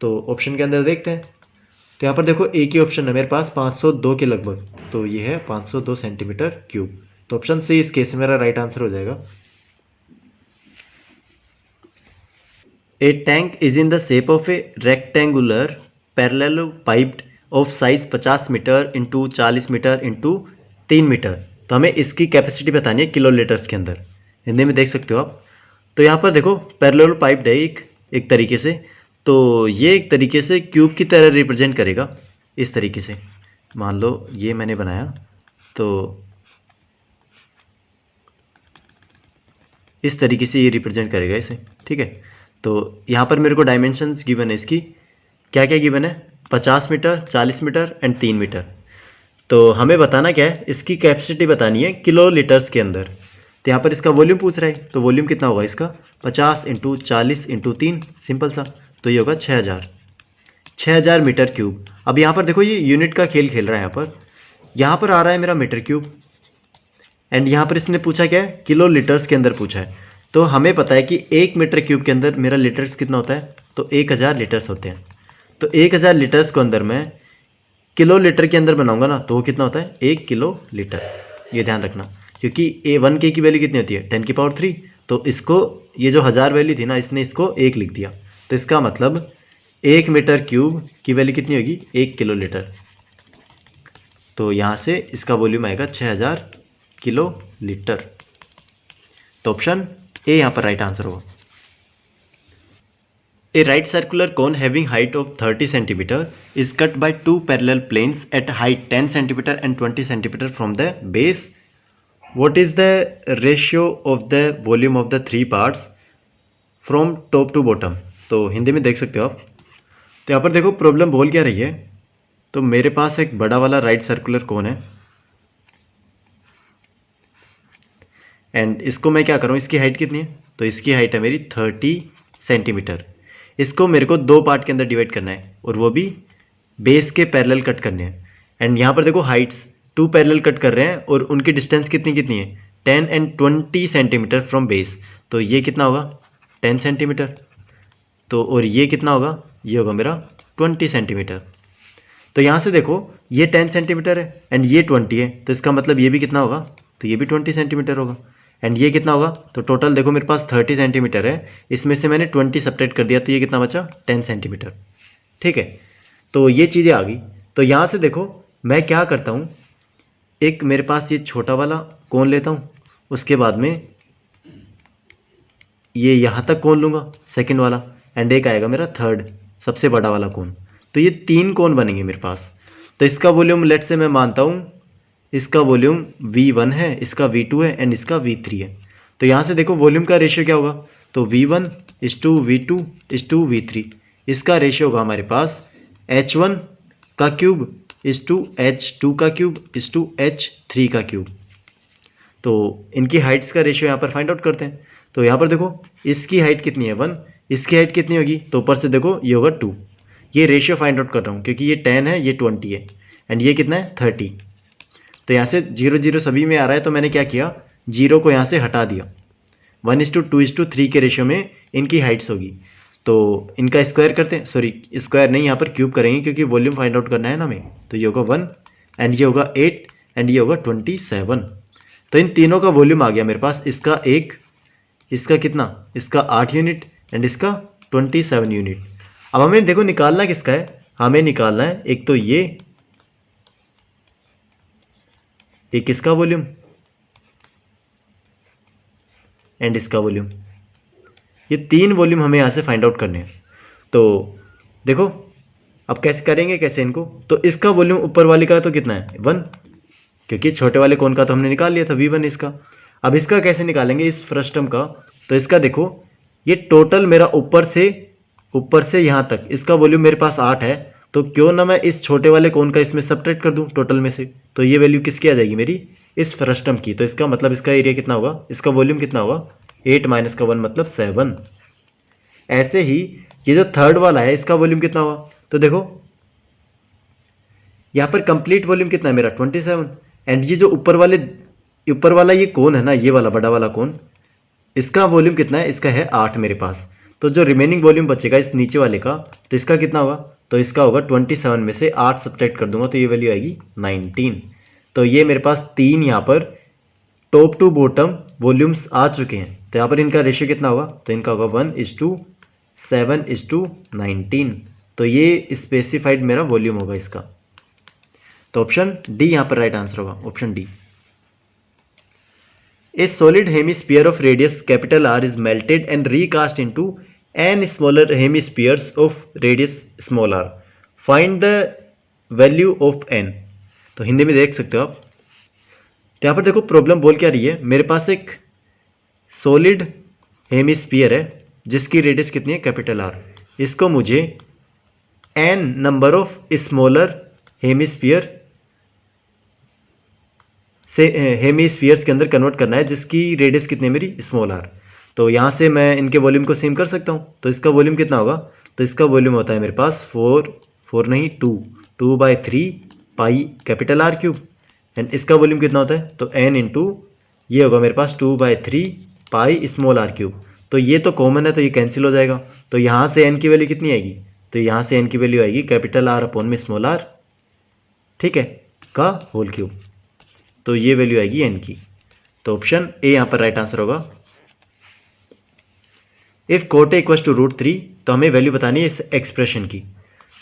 तो ऑप्शन के अंदर देखते हैं, तो यहाँ पर देखो एक ही ऑप्शन है मेरे पास 502 के लगभग, तो ये है 502 सेंटीमीटर क्यूब। तो ऑप्शन सी इस केस में मेरा राइट आंसर हो जाएगा। A tank is in the shape of a rectangular parallelepiped of size 50 metre into 40 metre into 3 metre. तो हमें इसकी कैपेसिटी बतानी है किलो लीटर्स के अंदर, हिंदी में देख सकते हो आप। तो यहाँ पर देखो पैरेलल पाइप्ड है एक तरीके से, तो ये एक तरीके से क्यूब की तरह रिप्रेजेंट करेगा इस तरीके से। मान लो ये मैंने बनाया, तो इस तरीके से ये रिप्रेजेंट करेगा इसे। ठीक है, तो यहाँ पर मेरे को डायमेंशंस गिवन है इसकी, क्या क्या गिवन है 50 मीटर 40 मीटर एंड 3 मीटर। तो हमें बताना क्या है, इसकी कैपेसिटी बतानी है किलो लीटर्स के अंदर। तो यहाँ पर इसका वॉल्यूम पूछ रहा है, तो वॉल्यूम कितना होगा इसका 50 इंटू 40 इंटू 3, सिंपल सा, तो ये होगा 6000 मीटर क्यूब। अब यहाँ पर देखो ये यूनिट का खेल खेल रहा है, यहाँ पर आ रहा है मेरा मीटर क्यूब, एंड यहाँ पर इसने पूछा क्या है किलो लीटर्स के अंदर पूछा है। तो हमें पता है कि 1 मीटर क्यूब के अंदर मेरा लीटर्स कितना होता है, तो 1000 लीटर्स होते हैं। तो 1000 लीटर्स को अंदर मैं किलो लीटर के अंदर बनाऊंगा ना, तो वो कितना होता है 1 किलो लीटर। ये ध्यान रखना, क्योंकि A1K की वैल्यू कितनी होती है 10⁻3। तो इसको ये जो 1000 वैल्यू थी ना, इसने इसको 1 लिख दिया, तो इसका मतलब 1 मीटर क्यूब की वैल्यू कितनी होगी 1 किलो लीटर। तो यहाँ से इसका वॉल्यूम आएगा 6000 किलो लीटर। तो ऑप्शन ए यहाँ पर राइट आंसर होगा। A right circular cone having height of 30 cm is cut by two parallel planes at height 10 cm and 20 cm from the base. What is the ratio of the volume of the three parts from top to bottom? तो हिंदी में देख सकते हो आप। तो यहाँ पर देखो प्रॉब्लम बोल क्या रही है, तो मेरे पास एक बड़ा वाला राइट सर्कुलर कोन है, एंड इसको मैं क्या करूँ, इसकी हाइट कितनी है, तो इसकी हाइट है मेरी 30 सेंटीमीटर। इसको मेरे को दो पार्ट के अंदर डिवाइड करना है, और वो भी बेस के पैरेलल कट करने हैं। एंड यहाँ पर देखो हाइट्स 2 पैरेलल कट कर रहे हैं, और उनकी डिस्टेंस कितनी कितनी है 10 एंड 20 सेंटीमीटर फ्रॉम बेस। तो ये कितना होगा 10 सेंटीमीटर, तो और ये कितना होगा, ये होगा मेरा 20 सेंटीमीटर। तो यहाँ से देखो ये 10 सेंटीमीटर है एंड ये 20 है, तो इसका मतलब ये भी कितना होगा, तो ये भी 20 सेंटीमीटर होगा। एंड ये कितना होगा, तो टोटल देखो मेरे पास 30 सेंटीमीटर है, इसमें से मैंने 20 सब्ट्रैक्ट कर दिया तो ये कितना बचा 10 सेंटीमीटर। ठीक है, तो ये चीज़ें आ गई। तो यहाँ से देखो मैं क्या करता हूँ, एक मेरे पास ये छोटा वाला कोण लेता हूँ, उसके बाद में ये यहाँ तक कोण लूँगा सेकंड वाला, एंड एक आएगा मेरा थर्ड सबसे बड़ा वाला कोण। तो ये 3 कोण बनेंगे मेरे पास। तो इसका वॉल्यूम लेट से मैं मानता हूँ इसका वॉल्यूम V1 है, इसका V2 है एंड इसका V3 है। तो यहाँ से देखो वॉल्यूम का रेशियो क्या होगा, तो V1 is to V2 is to V3। इसका रेशियो होगा हमारे पास H1 का क्यूब इज टू H2 का क्यूब इज टू H3 का क्यूब। तो इनकी हाइट्स का रेशियो यहाँ पर फाइंड आउट करते हैं। तो यहाँ पर देखो इसकी हाइट कितनी है 1, इसकी हाइट कितनी होगी, तो ऊपर से देखो ये होगा 2। ये रेशियो फाइंड आउट कर रहा हूँ क्योंकि ये 10 है, ये 20 है एंड ये कितना है 30। तो यहाँ से 0 0 सभी में आ रहा है, तो मैंने क्या किया 0 को यहाँ से हटा दिया। 1:2:3 के रेशियो में इनकी हाइट्स होगी। तो इनका स्क्वायर करते हैं, सॉरी स्क्वायर नहीं, यहाँ पर क्यूब करेंगे क्योंकि वॉल्यूम फाइंड आउट करना है ना हमें। तो ये होगा 1 एंड ये होगा 8 एंड ये होगा 27। तो इन तीनों का वॉल्यूम आ गया मेरे पास, इसका 1, इसका कितना, इसका 8 यूनिट एंड इसका 27 यूनिट। अब हमें देखो निकालना किसका है, हमें निकालना है एक तो ये, एक इसका वॉल्यूम एंड इसका वॉल्यूम। ये 3 वॉल्यूम हमें यहाँ से फाइंड आउट करने हैं। तो देखो अब कैसे करेंगे, कैसे इनको, तो इसका वॉल्यूम ऊपर वाले का तो कितना है 1, क्योंकि छोटे वाले कोण का तो हमने निकाल लिया था V1 इसका। अब इसका कैसे निकालेंगे इस फर्स्ट टर्म का, तो इसका देखो ये टोटल मेरा ऊपर से यहाँ तक इसका वॉल्यूम मेरे पास 8 है, तो क्यों ना मैं इस छोटे वाले कोण का इसमें सब्ट्रैक्ट कर दूं टोटल में से। तो ये वैल्यू किसकी आ जाएगी मेरी, इस फर्स्ट टर्म की। तो इसका मतलब इसका एरिया कितना होगा, इसका वॉल्यूम कितना होगा 8 माइनस का 1 मतलब 7। ऐसे ही ये जो थर्ड वाला है इसका वॉल्यूम कितना होगा, तो देखो यहाँ पर कंप्लीट वॉल्यूम कितना है मेरा 27 एंड ये जो ऊपर वाला ये कोण है ना, ये वाला बड़ा वाला कोण, इसका वॉल्यूम कितना है, इसका है 8 मेरे पास। तो जो रिमेनिंग वॉल्यूम बचेगा इस नीचे वाले का, तो इसका कितना होगा, तो इसका होगा 27 में से 8 सब्ट्रैक्ट कर दूंगा तो ये वैल्यू आएगी 19। तो ये मेरे पास 3 यहाँ पर टॉप टू बॉटम वॉल्यूम्स आ चुके हैं। तो यहाँ पर इनका रेशियो कितना होगा, तो इनका होगा 1:7:19। तो ये स्पेसिफाइड मेरा वॉल्यूम होगा इसका। तो ऑप्शन डी यहाँ पर राइट आंसर होगा, option D. A solid hemisphere of radius capital R is melted and recast into n smaller hemispheres of radius small r. Find the value of n. तो हिंदी में देख सकते हो आप। तो यहाँ पर देखो प्रॉब्लम बोल क्या रही है, मेरे पास एक सॉलिड हेमिस्फीयर है जिसकी रेडियस कितनी है कैपिटल R। इसको मुझे n number of smaller hemisphere से हेमिस्फीयर्स के अंदर कन्वर्ट करना है जिसकी रेडियस कितनी है मेरी स्मॉल r। तो यहाँ से मैं इनके वॉल्यूम को सेम कर सकता हूँ। तो इसका वॉल्यूम कितना होगा, तो इसका वॉल्यूम होता है मेरे पास 2/3 pi capital R cube and इसका वॉल्यूम कितना होता है, तो n इंटू ये होगा मेरे पास 2/3 पाई स्मॉल r क्यूब। तो ये तो कॉमन है तो ये कैंसिल हो जाएगा। तो यहाँ से n की वैल्यू कितनी आएगी, तो यहाँ से n की वैल्यू आएगी कैपिटल R अपॉन में स्मॉल r, ठीक है, का होल क्यूब। तो ये वैल्यू आएगी n की। तो ऑप्शन ए यहाँ पर राइट आंसर होगा। If cot A equals to √3, तो हमें वैल्यू बतानी है इस एक्सप्रेशन की।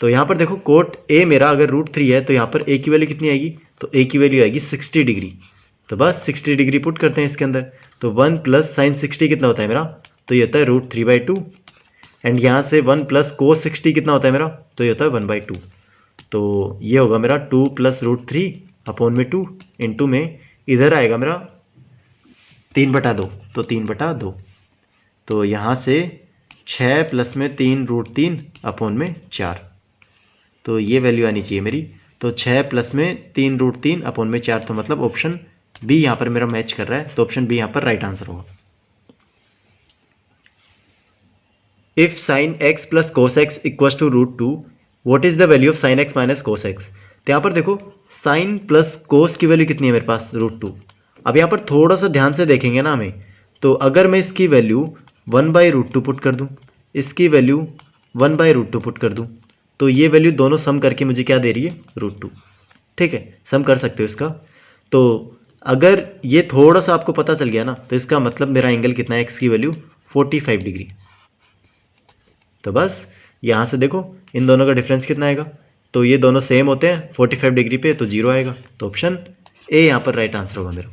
तो यहाँ पर देखो कोट ए मेरा अगर √3 है तो यहाँ पर ए की वैल्यू कितनी आएगी, तो ए की वैल्यू आएगी 60 डिग्री। तो बस 60 डिग्री पुट करते हैं इसके अंदर। तो 1 + sin 60 कितना होता है मेरा, तो ये होता है √3/2 एंड यहाँ से 1 + cos 60 कितना होता है मेरा, तो ये होता है 1/2। तो ये होगा मेरा 2 + √3 अपॉन में 2 इंटू में इधर आएगा मेरा 3/2, तो 3/2। तो यहाँ से 6 + में 3 √3 अपॉन में 4। तो ये वैल्यू आनी चाहिए मेरी। तो 6 + में 3 √3 अपॉन में 4, तो मतलब ऑप्शन बी यहाँ पर मेरा मैच कर रहा है। तो ऑप्शन बी यहाँ पर राइट आंसर होगा। If sin x + cos x equals to √2, what is the value of sin x - cos x। तो यहाँ पर देखो sin + cos की वैल्यू कितनी है मेरे पास, √2। अब यहाँ पर थोड़ा सा ध्यान से देखेंगे ना हमें, तो अगर मैं इसकी वैल्यू 1/√2 पुट कर दूँ, इसकी वैल्यू 1/√2 पुट कर दूँ, तो ये वैल्यू दोनों सम करके मुझे क्या दे रही है, √2। ठीक है, सम कर सकते हो इसका। तो अगर ये थोड़ा सा आपको पता चल गया ना, तो इसका मतलब मेरा एंगल कितना है, एक्स की वैल्यू 45 डिग्री। तो बस यहाँ से देखो इन दोनों का डिफरेंस कितना आएगा, तो ये दोनों सेम होते हैं 45 डिग्री पे, तो 0 आएगा। तो ऑप्शन ए यहाँ पर राइट आंसर होगा मेरा।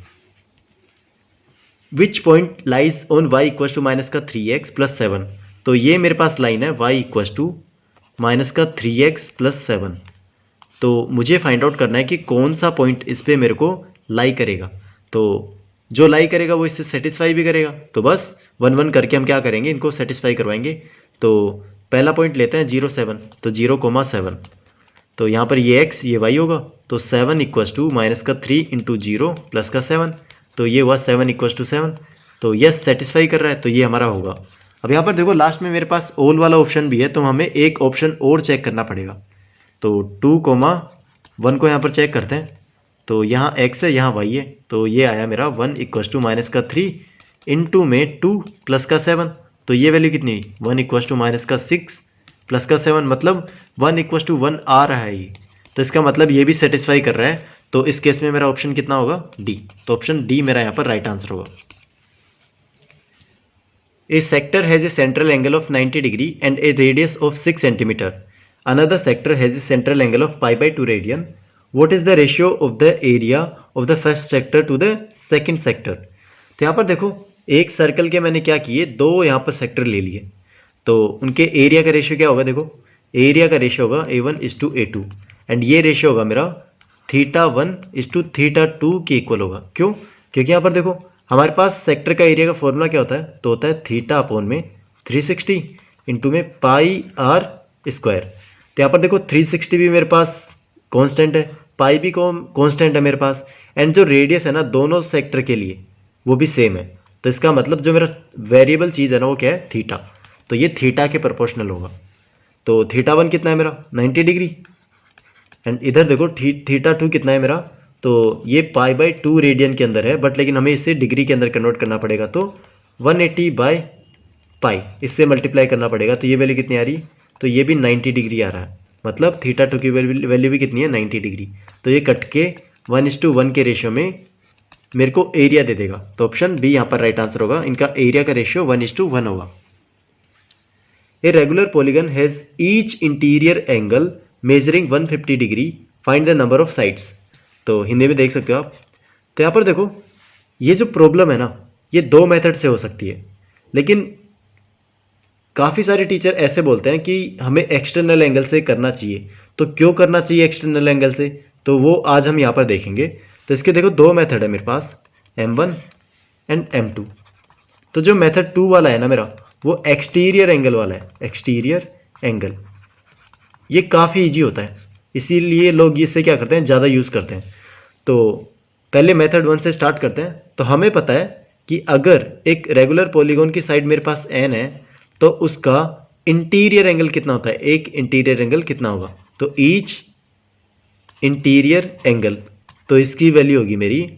Which point lies on y equal to minus का 3x प्लस 7। तो ये मेरे पास लाइन है y इक्व टू माइनस का 3x प्लस 7। तो मुझे फाइंड आउट करना है कि कौन सा पॉइंट इस पर मेरे को लाई करेगा। तो जो लाई करेगा वो इससे सेटिस्फाई भी करेगा। तो बस 1 1 करके हम क्या करेंगे, इनको सेटिस्फाई करवाएंगे। तो पहला पॉइंट लेते हैं 0 7, तो 0,7। तो यहाँ पर ये x ये y होगा, तो 7 इक्व टू माइनस का 3 इंटू 0 प्लस का 7, तो ये हुआ 7 इक्व टू 7। तो यस सेटिस्फाई कर रहा है, तो ये हमारा होगा। अब यहाँ पर देखो लास्ट में मेरे पास ऑल वाला ऑप्शन भी है, तो हमें एक ऑप्शन और चेक करना पड़ेगा। तो 2,1 को यहाँ पर चेक करते हैं। तो यहाँ x है, यहाँ y है, तो ये आया मेरा 1 इक्व टू माइनस का 3 इंटू में 2 प्लस का 7। तो ये वैल्यू कितनी, 1 इक्व टू माइनस का 6 प्लस का 7, मतलब 1 इक्व टू 1 आ रहा है ये। तो इसका मतलब ये भी सेटिस्फाई कर रहा है। तो इस केस में मेरा ऑप्शन कितना होगा, डी। तो ऑप्शन डी मेरा यहाँ पर राइट आंसर होगा। A sector has a central angle of 90 degree and a radius of 6 centimetre. Another sector has a central angle of pi/2 radian. What is the ratio of the area of the first sector to the second sector? तो यहाँ पर देखो एक circle के मैंने क्या किए, दो यहाँ पर सेक्टर ले लिए, तो उनके एरिया का रेशियो क्या होगा, देखो एरिया का रेशियो होगा A1:A2 एंड ये रेशियो होगा मेरा θ1:θ2 के इक्वल होगा। क्यों, क्योंकि यहाँ पर देखो हमारे पास सेक्टर का एरिया का फॉर्मूला क्या होता है, तो होता है θ/360 इंटू में πr²। तो यहाँ पर देखो 360 भी मेरे पास कांस्टेंट है, पाई भी कांस्टेंट है मेरे पास, एंड जो रेडियस है ना दोनों सेक्टर के लिए वो भी सेम है। तो इसका मतलब जो मेरा वेरिएबल चीज़ है ना वो क्या है, थीटा। तो ये थीटा के प्रोपोर्शनल होगा। तो θ1 कितना है मेरा 90 डिग्री, एंड इधर देखो θ2 कितना है मेरा, तो ये π/2 रेडियन के अंदर है, बट लेकिन हमें इसे डिग्री के अंदर कन्वर्ट करना पड़ेगा। तो 180/π इससे मल्टीप्लाई करना पड़ेगा। तो ये वैल्यू कितनी आ रही, तो ये भी 90 डिग्री आ रहा है, मतलब θ2 की वैल्यू भी कितनी है 90 डिग्री। तो ये कट के 1:1 के रेशियो में मेरे को एरिया दे देगा। तो ऑप्शन बी यहाँ पर राइट आंसर होगा, इनका एरिया का रेशियो 1:1 होगा। A regular polygon has each interior angle measuring 150 degree, find the number of sides. तो हिंदी में देख सकते हो आप। तो यहाँ पर देखो ये जो प्रॉब्लम है ना, ये दो मेथड से हो सकती है, लेकिन काफ़ी सारे टीचर ऐसे बोलते हैं कि हमें एक्सटर्नल एंगल से करना चाहिए। तो क्यों करना चाहिए एक्सटर्नल एंगल से, तो वो आज हम यहाँ पर देखेंगे। तो इसके देखो दो मेथड है मेरे पास, M1 एंड M2। तो जो मेथड 2 वाला है ना मेरा, वो एक्सटीरियर एंगल वाला है। एक्सटीरियर एंगल ये काफ़ी ईजी होता है, इसीलिए लोग इससे क्या करते हैं, ज़्यादा यूज़ करते हैं। तो पहले मेथड 1 से स्टार्ट करते हैं। तो हमें पता है कि अगर एक रेगुलर पॉलीगॉन की साइड मेरे पास n है, तो उसका इंटीरियर एंगल कितना होता है, एक इंटीरियर एंगल कितना होगा, तो ईच इंटीरियर एंगल, तो इसकी वैल्यू होगी मेरी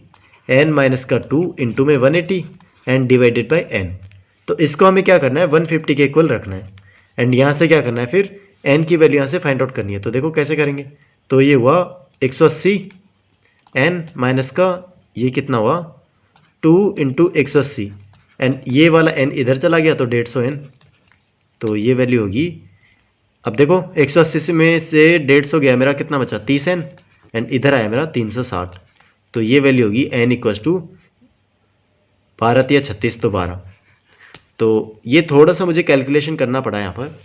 n-2 इंटू में 180 एंड डिवाइडेड बाय n। तो इसको हमें क्या करना है, 150 के इक्वल रखना है, एंड यहाँ से क्या करना है, फिर n की वैल्यू यहाँ से फाइंड आउट करनी है। तो देखो कैसे करेंगे, तो ये हुआ 180 n माइनस का ये कितना हुआ 2 इंटू 180, एंड ये वाला n इधर चला गया तो 150 n। तो ये वैल्यू होगी, अब देखो 180 में से 150 गया, मेरा कितना बचा 30 n, एंड इधर आया मेरा 360। तो ये वैल्यू होगी n इक्व टू 12 या 36, तो 12। तो ये थोड़ा सा मुझे कैलकुलेशन करना पड़ा यहाँ पर।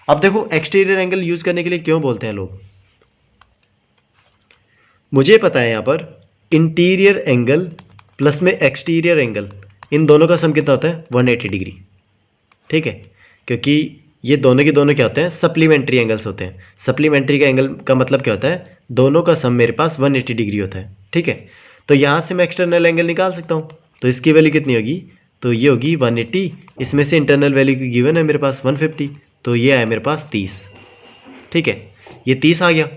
अब देखो एक्सटीरियर एंगल यूज़ करने के लिए क्यों बोलते हैं लोग, मुझे पता है यहाँ पर इंटीरियर एंगल प्लस में एक्सटीरियर एंगल, इन दोनों का सम कितना होता है 180 डिग्री। ठीक है, क्योंकि ये दोनों के दोनों क्या होते हैं, सप्लीमेंट्री एंगल्स होते हैं। सप्लीमेंट्री का एंगल का मतलब क्या होता है, दोनों का सम मेरे पास 180 डिग्री होता है। ठीक है, तो यहाँ से मैं एक्सटर्नल एंगल निकाल सकता हूँ। तो इसकी वैल्यू कितनी होगी, तो ये होगी 180, इसमें से इंटरनल वैल्यू की गिवन है मेरे पास 150, तो ये आया मेरे पास 30। ठीक है, ये 30 आ गया।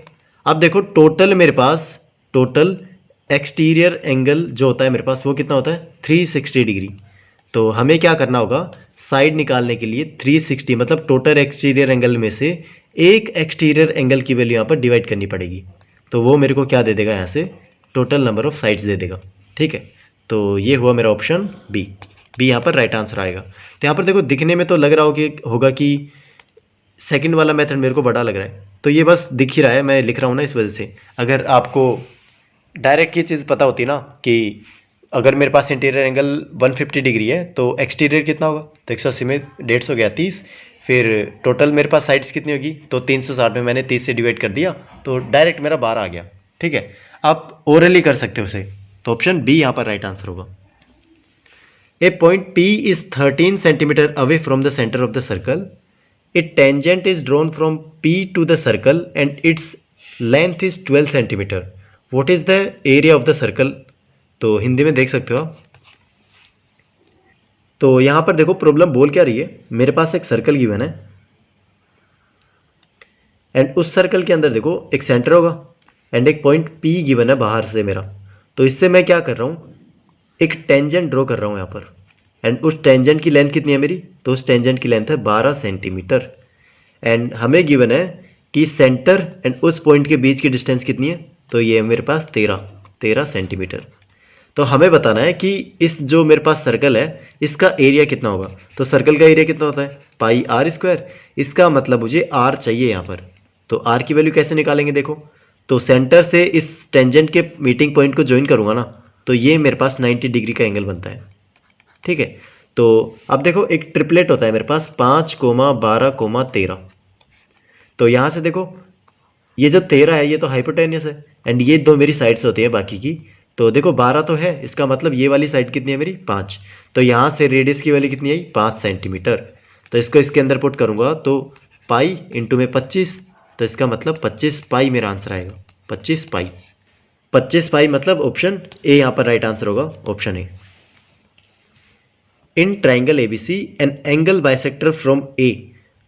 अब देखो टोटल मेरे पास टोटल एक्सटीरियर एंगल जो होता है मेरे पास वो कितना होता है 360 डिग्री। तो हमें क्या करना होगा, साइड निकालने के लिए 360 मतलब टोटल एक्सटीरियर एंगल में से एक एक्सटीरियर एंगल की वैल्यू यहाँ पर डिवाइड करनी पड़ेगी। तो वो मेरे को क्या दे देगा, यहाँ से टोटल नंबर ऑफ साइड्स दे देगा। ठीक है, तो ये हुआ मेरा ऑप्शन बी। बी यहाँ पर राइट आंसर आएगा। तो यहाँ पर देखो दिखने में तो लग रहा होगा कि सेकंड वाला मेथड मेरे को बड़ा लग रहा है, तो ये बस दिख ही रहा है, मैं लिख रहा हूँ ना इस वजह से। अगर आपको डायरेक्ट ये चीज़ पता होती ना कि अगर मेरे पास इंटीरियर एंगल 150 डिग्री है तो एक्सटीरियर कितना होगा, तो 180 में 150 गया 30, फिर टोटल मेरे पास साइड्स कितनी होगी, तो 360 में मैंने 30 से डिवाइड कर दिया, तो डायरेक्ट मेरा 12 आ गया। ठीक है, आप ओरली कर सकते हो उसे, तो ऑप्शन बी यहाँ पर राइट आंसर होगा। ए point P is 13 centimeter away from the center of the circle. A tangent is drawn from P to the circle and its length is 12 centimeter. What is the area of the circle? तो हिंदी में देख सकते हो आप। तो यहाँ पर देखो प्रॉब्लम बोल क्या रही है, मेरे पास एक सर्कल गिवन है एंड उस सर्कल के अंदर देखो एक सेंटर होगा एंड एक पॉइंट P गिवन है बाहर से मेरा। तो इससे मैं क्या कर रहा हूँ, एक टेंजेंट ड्रॉ कर रहा हूँ यहाँ पर, एंड उस टेंजेंट की लेंथ कितनी है मेरी, तो उस टेंजेंट की लेंथ है 12 सेंटीमीटर। एंड हमें गिवन है कि सेंटर एंड उस पॉइंट के बीच की डिस्टेंस कितनी है, तो ये है मेरे पास 13 सेंटीमीटर। तो हमें बताना है कि इस जो मेरे पास सर्कल है इसका एरिया कितना होगा। तो सर्कल का एरिया कितना होता है, पाई आर स्क्वायर। इसका मतलब मुझे आर चाहिए यहाँ पर, तो आर की वैल्यू कैसे निकालेंगे देखो, तो सेंटर से इस टेंजेंट के मीटिंग पॉइंट को ज्वाइन करूँगा ना, तो ये मेरे पास 90 डिग्री का एंगल बनता है। ठीक है, तो अब देखो एक ट्रिपलेट होता है मेरे पास 5, 12, 13। तो यहाँ से देखो ये जो 13 है ये तो हाइपोटेनियस है एंड ये दो मेरी साइड्स होती है बाकी की। तो देखो 12 तो है, इसका मतलब ये वाली साइड कितनी है मेरी 5। तो यहाँ से रेडियस की वैल्यू कितनी आई 5 सेंटीमीटर। तो इसको इसके अंदर पुट करूँगा तो पाई इंटू में 25, तो इसका मतलब 25 पाई मेरा आंसर आएगा। 25 पाई, 25 पाई मतलब ऑप्शन ए यहाँ पर राइट आंसर होगा, option A. In triangle ABC, an angle bisector from A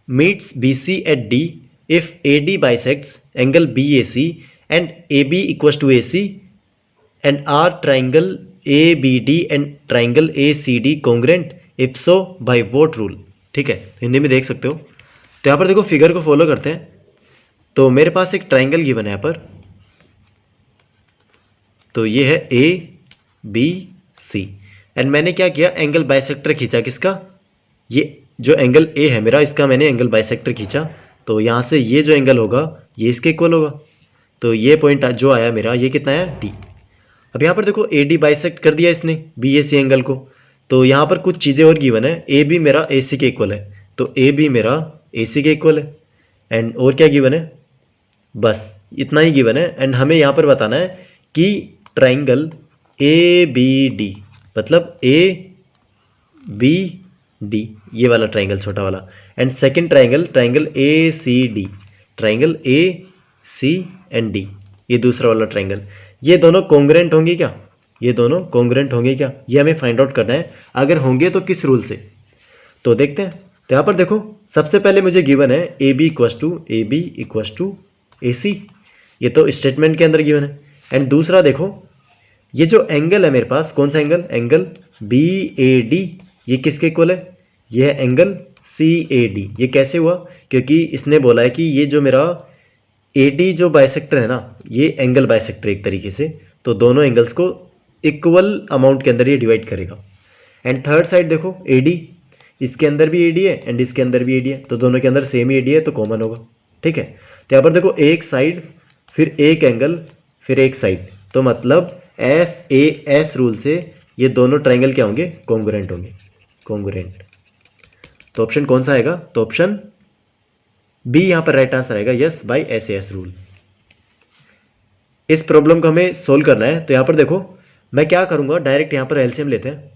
meets BC at D if AD bisects angle BAC and AB equals to AC and are triangle ABD and triangle ACD congruent? If so, by what rule? ठीक है, हिंदी में देख सकते हो। तो यहाँ पर देखो फिगर को फॉलो करते हैं। तो मेरे पास एक ट्राइंगल गिवन है यहाँ पर, तो ये है ABC एंड मैंने क्या किया, एंगल बाइसेक्टर खींचा किसका, ये जो एंगल ए है मेरा इसका मैंने एंगल बाइसेक्टर खींचा। तो यहाँ से ये जो एंगल होगा ये इसके इक्वल होगा। तो ये पॉइंट जो आया मेरा ये कितना है डी। अब यहाँ पर देखो ए डी बाइसेक्ट कर दिया इसने बी ए सी एंगल को। तो यहाँ पर कुछ चीज़ें और गिवन है, ए बी मेरा ए सी के इक्वल है, तो ए बी मेरा ए सी के इक्वल है। एंड और क्या गिवन है, बस इतना ही गिवन है। एंड हमें यहाँ पर बताना है कि ट्राइंगल ए बी डी मतलब ए बी डी ये वाला ट्राइंगल छोटा वाला, and second triangle A C D, triangle A C and D ये दूसरा वाला ट्राइंगल, ये दोनों कॉन्ग्रुएंट होंगे क्या, ये दोनों कॉन्ग्रुएंट होंगे क्या, ये हमें फाइंड आउट करना है। अगर होंगे तो किस रूल से, तो देखते हैं। तो यहाँ पर देखो सबसे पहले मुझे गिवन है ए बी इक्वस टू ए सी, ये तो स्टेटमेंट के अंदर गिवन है। एंड दूसरा देखो ये जो एंगल है मेरे पास, कौन सा angle, angle B A D, ये किसके इक्वल है, ये है एंगल सी ए डी। ये कैसे हुआ, क्योंकि इसने बोला है कि ये जो मेरा ए डी जो बाइसेक्टर है ना, ये एंगल बाइसेक्टर एक तरीके से, तो दोनों एंगल्स को इक्वल अमाउंट के अंदर ये डिवाइड करेगा। एंड थर्ड साइड देखो ए डी, इसके अंदर भी ए डी है एंड इसके अंदर भी ए डी है, तो दोनों के अंदर सेम ए डी है तो कॉमन होगा। ठीक है, तो यहाँ पर देखो एक साइड फिर एक एंगल फिर एक साइड, तो मतलब एस रूल से ये दोनों ट्राइंगल क्या होंगे, कॉन्ग्रुएंट होंगे, कॉन्ग्रुएंट। तो ऑप्शन कौन सा आएगा, तो ऑप्शन बी यहाँ पर राइट आंसर आएगा, यस बाय एस रूल। इस प्रॉब्लम को हमें सोल्व करना है। तो यहाँ पर देखो मैं क्या करूँगा, डायरेक्ट यहाँ पर एलसीएम लेते हैं।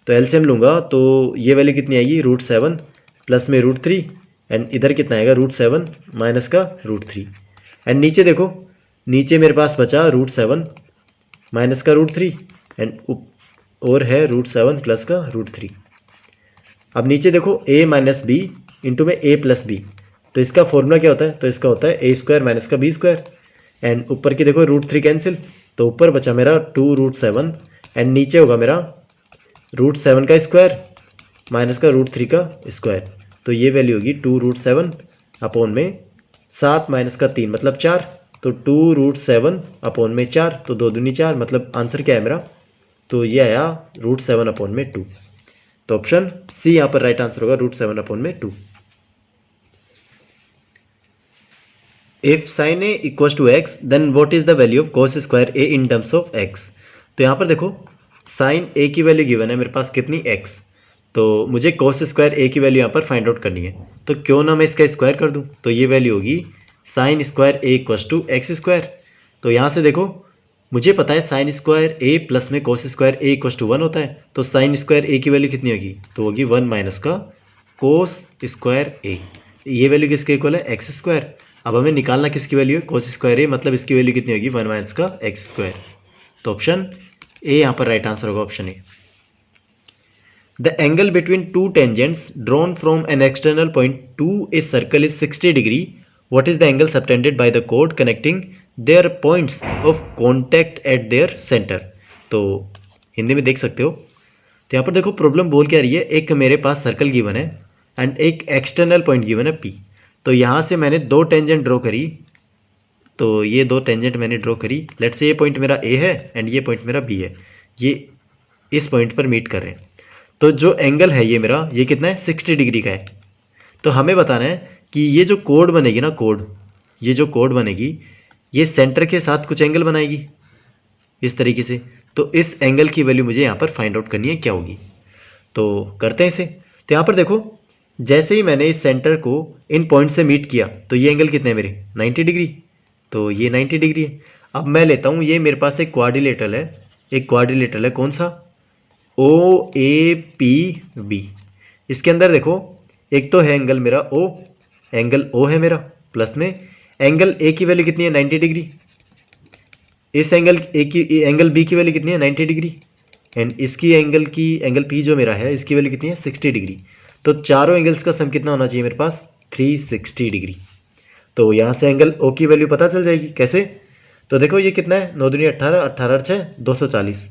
तो एलसीएम लूँगा तो ये वैल्यू कितनी आएगी, √7 प्लस में √3 एंड इधर कितना आएगा, √7 माइनस का √3। एंड नीचे देखो, नीचे मेरे पास बचा √7 माइनस का √3 एंड और है √7 प्लस का √3। अब नीचे देखो a माइनस बी इंटू में a प्लस बी, तो इसका फॉर्मूला क्या होता है, तो इसका होता है a² माइनस का b²। एंड ऊपर की देखो √3 कैंसिल, तो ऊपर बचा मेरा 2√7 एंड नीचे होगा मेरा √7 का स्क्वायर माइनस का √3 का स्क्वायर। तो ये वैल्यू होगी 2√7 अपॉन में 7 माइनस का 3 मतलब 4, तो 2√7 अपॉन में 4, तो 2 दूनी 4, मतलब आंसर क्या है मेरा तो ये आया √7/2। तो ऑप्शन सी यहाँ पर राइट आंसर होगा √7/2। If sine A equals to X then what is the value of cos square A in terms of X. तो यहाँ पर देखो साइन ए की वैल्यू गिवन है मेरे पास कितनी एक्स, तो मुझे cos स्क्वायर ए की वैल्यू यहाँ पर फाइंड आउट करनी है। तो क्यों ना मैं इसका स्क्वायर कर दूँ, तो ये वैल्यू होगी sine square A equals to X square. तो यहाँ से देखो मुझे पता है साइन स्क्वायर ए प्लस में cos square A equals to 1 होता है, तो साइन स्क्वायर ए की वैल्यू कितनी होगी, तो होगी 1 माइनस का cos स्क्वायर ए। ये वैल्यू किसके इक्वल है, एक्स स्क्वायर। अब हमें निकालना किसकी वैल्यू है, cos स्क्वायर ए, मतलब इसकी वैल्यू कितनी होगी 1 माइनस का एक्स स्क्वायर। तो ऑप्शन ए यहाँ पर राइट आंसर होगा, option A. The angle between two tangents drawn from an external point two a circle is 60 degree. What is the angle subtended by the code connecting there points of contact at there centre. तो हिंदी में देख सकते हो। तो यहाँ पर देखो problem बोल क्या रही है, एक मेरे पास सर्कल गिवन है एंड एक एक्सटर्नल पॉइंट गिवन है पी। तो यहाँ से मैंने दो टेंजेंट ड्रॉ करी, तो ये दो टेंजेंट मैंने ड्रॉ करी। लेट्स से ये पॉइंट मेरा ए है एंड ये पॉइंट मेरा बी है, ये इस पॉइंट पर मीट कर रहे हैं। तो जो एंगल है ये मेरा, ये कितना है 60 डिग्री का है। तो हमें बताना है कि ये जो कोड बनेगी ना, कोड, ये जो कोड बनेगी ये सेंटर के साथ कुछ एंगल बनाएगी इस तरीके से। तो इस एंगल की वैल्यू मुझे यहाँ पर फाइंड आउट करनी है क्या होगी। तो करते हैं इसे। तो यहाँ पर देखो जैसे ही मैंने इस सेंटर को इन पॉइंट से मीट किया तो ये एंगल कितने हैं मेरे 90 डिग्री। तो ये 90 डिग्री है। अब मैं लेता हूँ, ये मेरे पास एक क्वाड्रिलेटरल है, एक क्वाड्रिलेटरल है कौन सा, ओ ए पी बी। इसके अंदर देखो एक तो है एंगल मेरा ओ, एंगल ओ है मेरा, प्लस में एंगल ए की वैल्यू कितनी है 90 डिग्री, इस एंगल ए की एंगल बी की वैल्यू कितनी है 90 डिग्री, एंड इसकी एंगल पी जो मेरा है इसकी वैल्यू कितनी है 60 डिग्री। तो चारों एंगल्स का सम कितना होना चाहिए मेरे पास 360 डिग्री। तो यहाँ से एंगल ओ की वैल्यू पता चल जाएगी कैसे। तो देखो ये कितना है 9 दूनी 18, 18 6 240,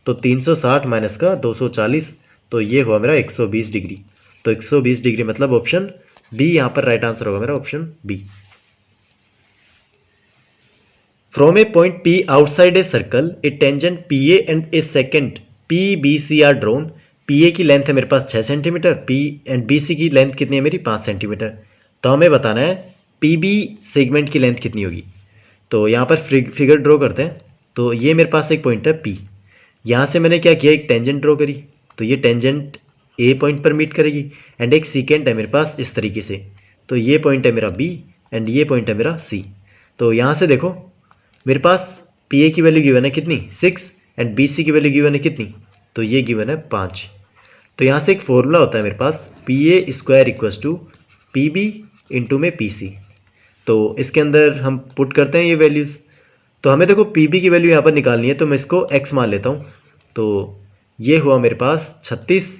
तो 360 माइनस का 240, तो ये हुआ मेरा 120 डिग्री। तो 120 डिग्री मतलब ऑप्शन बी यहाँ पर राइट आंसर होगा मेरा, option B. From a point P outside a circle a tangent P A and a secant P B C are drawn. P A की लेंथ है मेरे पास 6 centimetre, P and B C की length कितनी है मेरी 5 सेंटीमीटर। तो हमें बताना है पी बी सेगमेंट की लेंथ कितनी होगी। तो यहाँ पर फिगर ड्रॉ करते हैं। तो ये मेरे पास एक पॉइंट है पी, यहाँ से मैंने क्या किया एक टेंजेंट ड्रॉ करी, तो ये टेंजेंट ए पॉइंट पर मीट करेगी एंड एक सीकेंट है मेरे पास इस तरीके से। तो ये पॉइंट है मेरा बी एंड ये पॉइंट है मेरा सी। तो यहाँ से देखो मेरे पास पी ए की वैल्यू गिवन है कितनी 6 एंड बी सी की वैल्यू गिवन है कितनी, तो ये गिवन है 5। तो यहाँ से एक फॉर्मूला होता है मेरे पास P A square equals to P B into में पी सी। तो इसके अंदर हम पुट करते हैं ये वैल्यूज़। तो हमें देखो पी बी की वैल्यू यहाँ पर निकालनी है, तो मैं इसको x मान लेता हूँ। तो ये हुआ मेरे पास 36,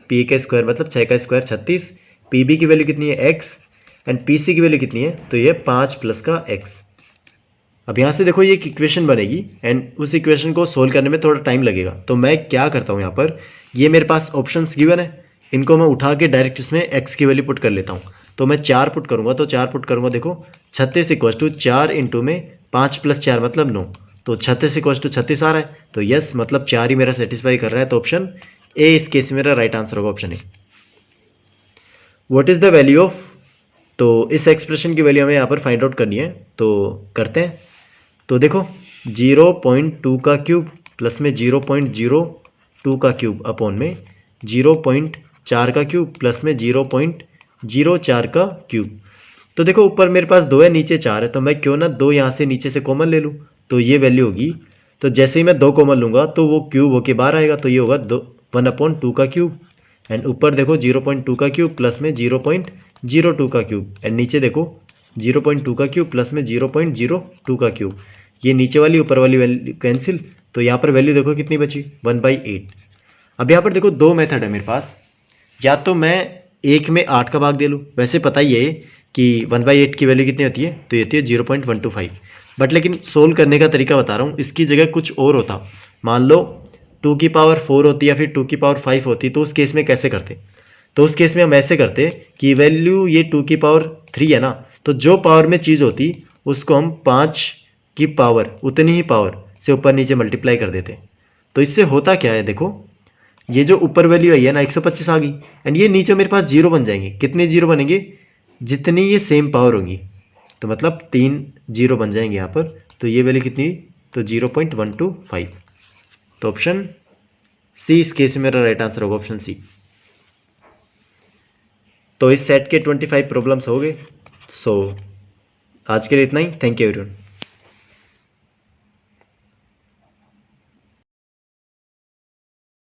पी ए का स्क्वायर मतलब 6 का स्क्वायर 36, पी बी की वैल्यू कितनी है x एंड पी सी की वैल्यू कितनी है, तो ये 5 प्लस का x। अब यहाँ से देखो ये एक इक्वेशन बनेगी एंड उस इक्वेशन को सोल्व करने में थोड़ा टाइम लगेगा। तो मैं क्या करता हूँ यहाँ पर, ये मेरे पास ऑप्शंस गिवन है, इनको मैं उठा के डायरेक्ट इसमें x की वैल्यू पुट कर लेता हूँ। तो मैं 4 पुट करूँगा, तो 4 पुट करूँगा, देखो 36 इक्वल टू 4 इंटू में 5 प्लस 4 मतलब 9, तो 36 इक्वल टू 36 आ रहा है। तो यस मतलब 4 ही मेरा सेटिस्फाई कर रहा है। तो ऑप्शन ए इस केस में मेरा राइट आंसर होगा, option A. What is the value of, तो इस एक्सप्रेशन की वैल्यू हमें यहाँ पर फाइंड आउट करनी है। तो करते हैं। तो देखो 0.2 का क्यूब प्लस में 0.02 का क्यूब अपॉन में 0.4 का क्यूब प्लस में 0.04 का क्यूब। तो देखो ऊपर मेरे पास 2 है नीचे 4 है, तो मैं क्यों ना 2 यहाँ से नीचे से कॉमन ले लूँ। तो ये वैल्यू होगी, तो जैसे ही मैं 2 कॉमन लूँगा तो वो क्यूब होके बाहर आएगा, तो ये होगा 1/2 का क्यूब एंड ऊपर देखो 0.2 का क्यूब प्लस में 0.02 का क्यूब एंड नीचे देखो 0.2 का क्यूब प्लस में 0.02 का क्यूब। ये नीचे वाली ऊपर वाली वैल्यू कैंसिल, तो यहाँ पर वैल्यू देखो कितनी बची 1/8। अब यहाँ पर देखो 2 मेथड है मेरे पास, या तो मैं 1 में 8 का भाग दे लूँ, वैसे पता ही है कि 1/8 की वैल्यू कितनी होती है, तो ये होती है 0.125। बट लेकिन सोल्व करने का तरीका बता रहा हूँ, इसकी जगह कुछ और होता। मान लो 2 की पावर 4 होती या फिर 2 की पावर 5 होती, तो उस केस में कैसे करते। तो उस केस में हम ऐसे करते कि वैल्यू ये 2 की पावर 3 है ना, तो जो पावर में चीज़ होती उसको हम 5 की पावर उतनी ही पावर से ऊपर नीचे मल्टीप्लाई कर देते। तो इससे होता क्या है देखो, ये जो ऊपर वैल्यू आई है ना 125 आ गई, एंड ये नीचे मेरे पास जीरो बन जाएंगे। कितने जीरो बनेंगे? जितनी ये सेम पावर होगी, तो मतलब 3 जीरो बन जाएंगे यहाँ पर। तो ये वैल्यू कितनी? तो 0.125। तो ऑप्शन सी इस केस में मेरा राइट आंसर होगा, ऑप्शन सी। तो इस सेट के 25 प्रॉब्लम्स हो गए। सो आज के लिए इतना ही। Thank you everyone.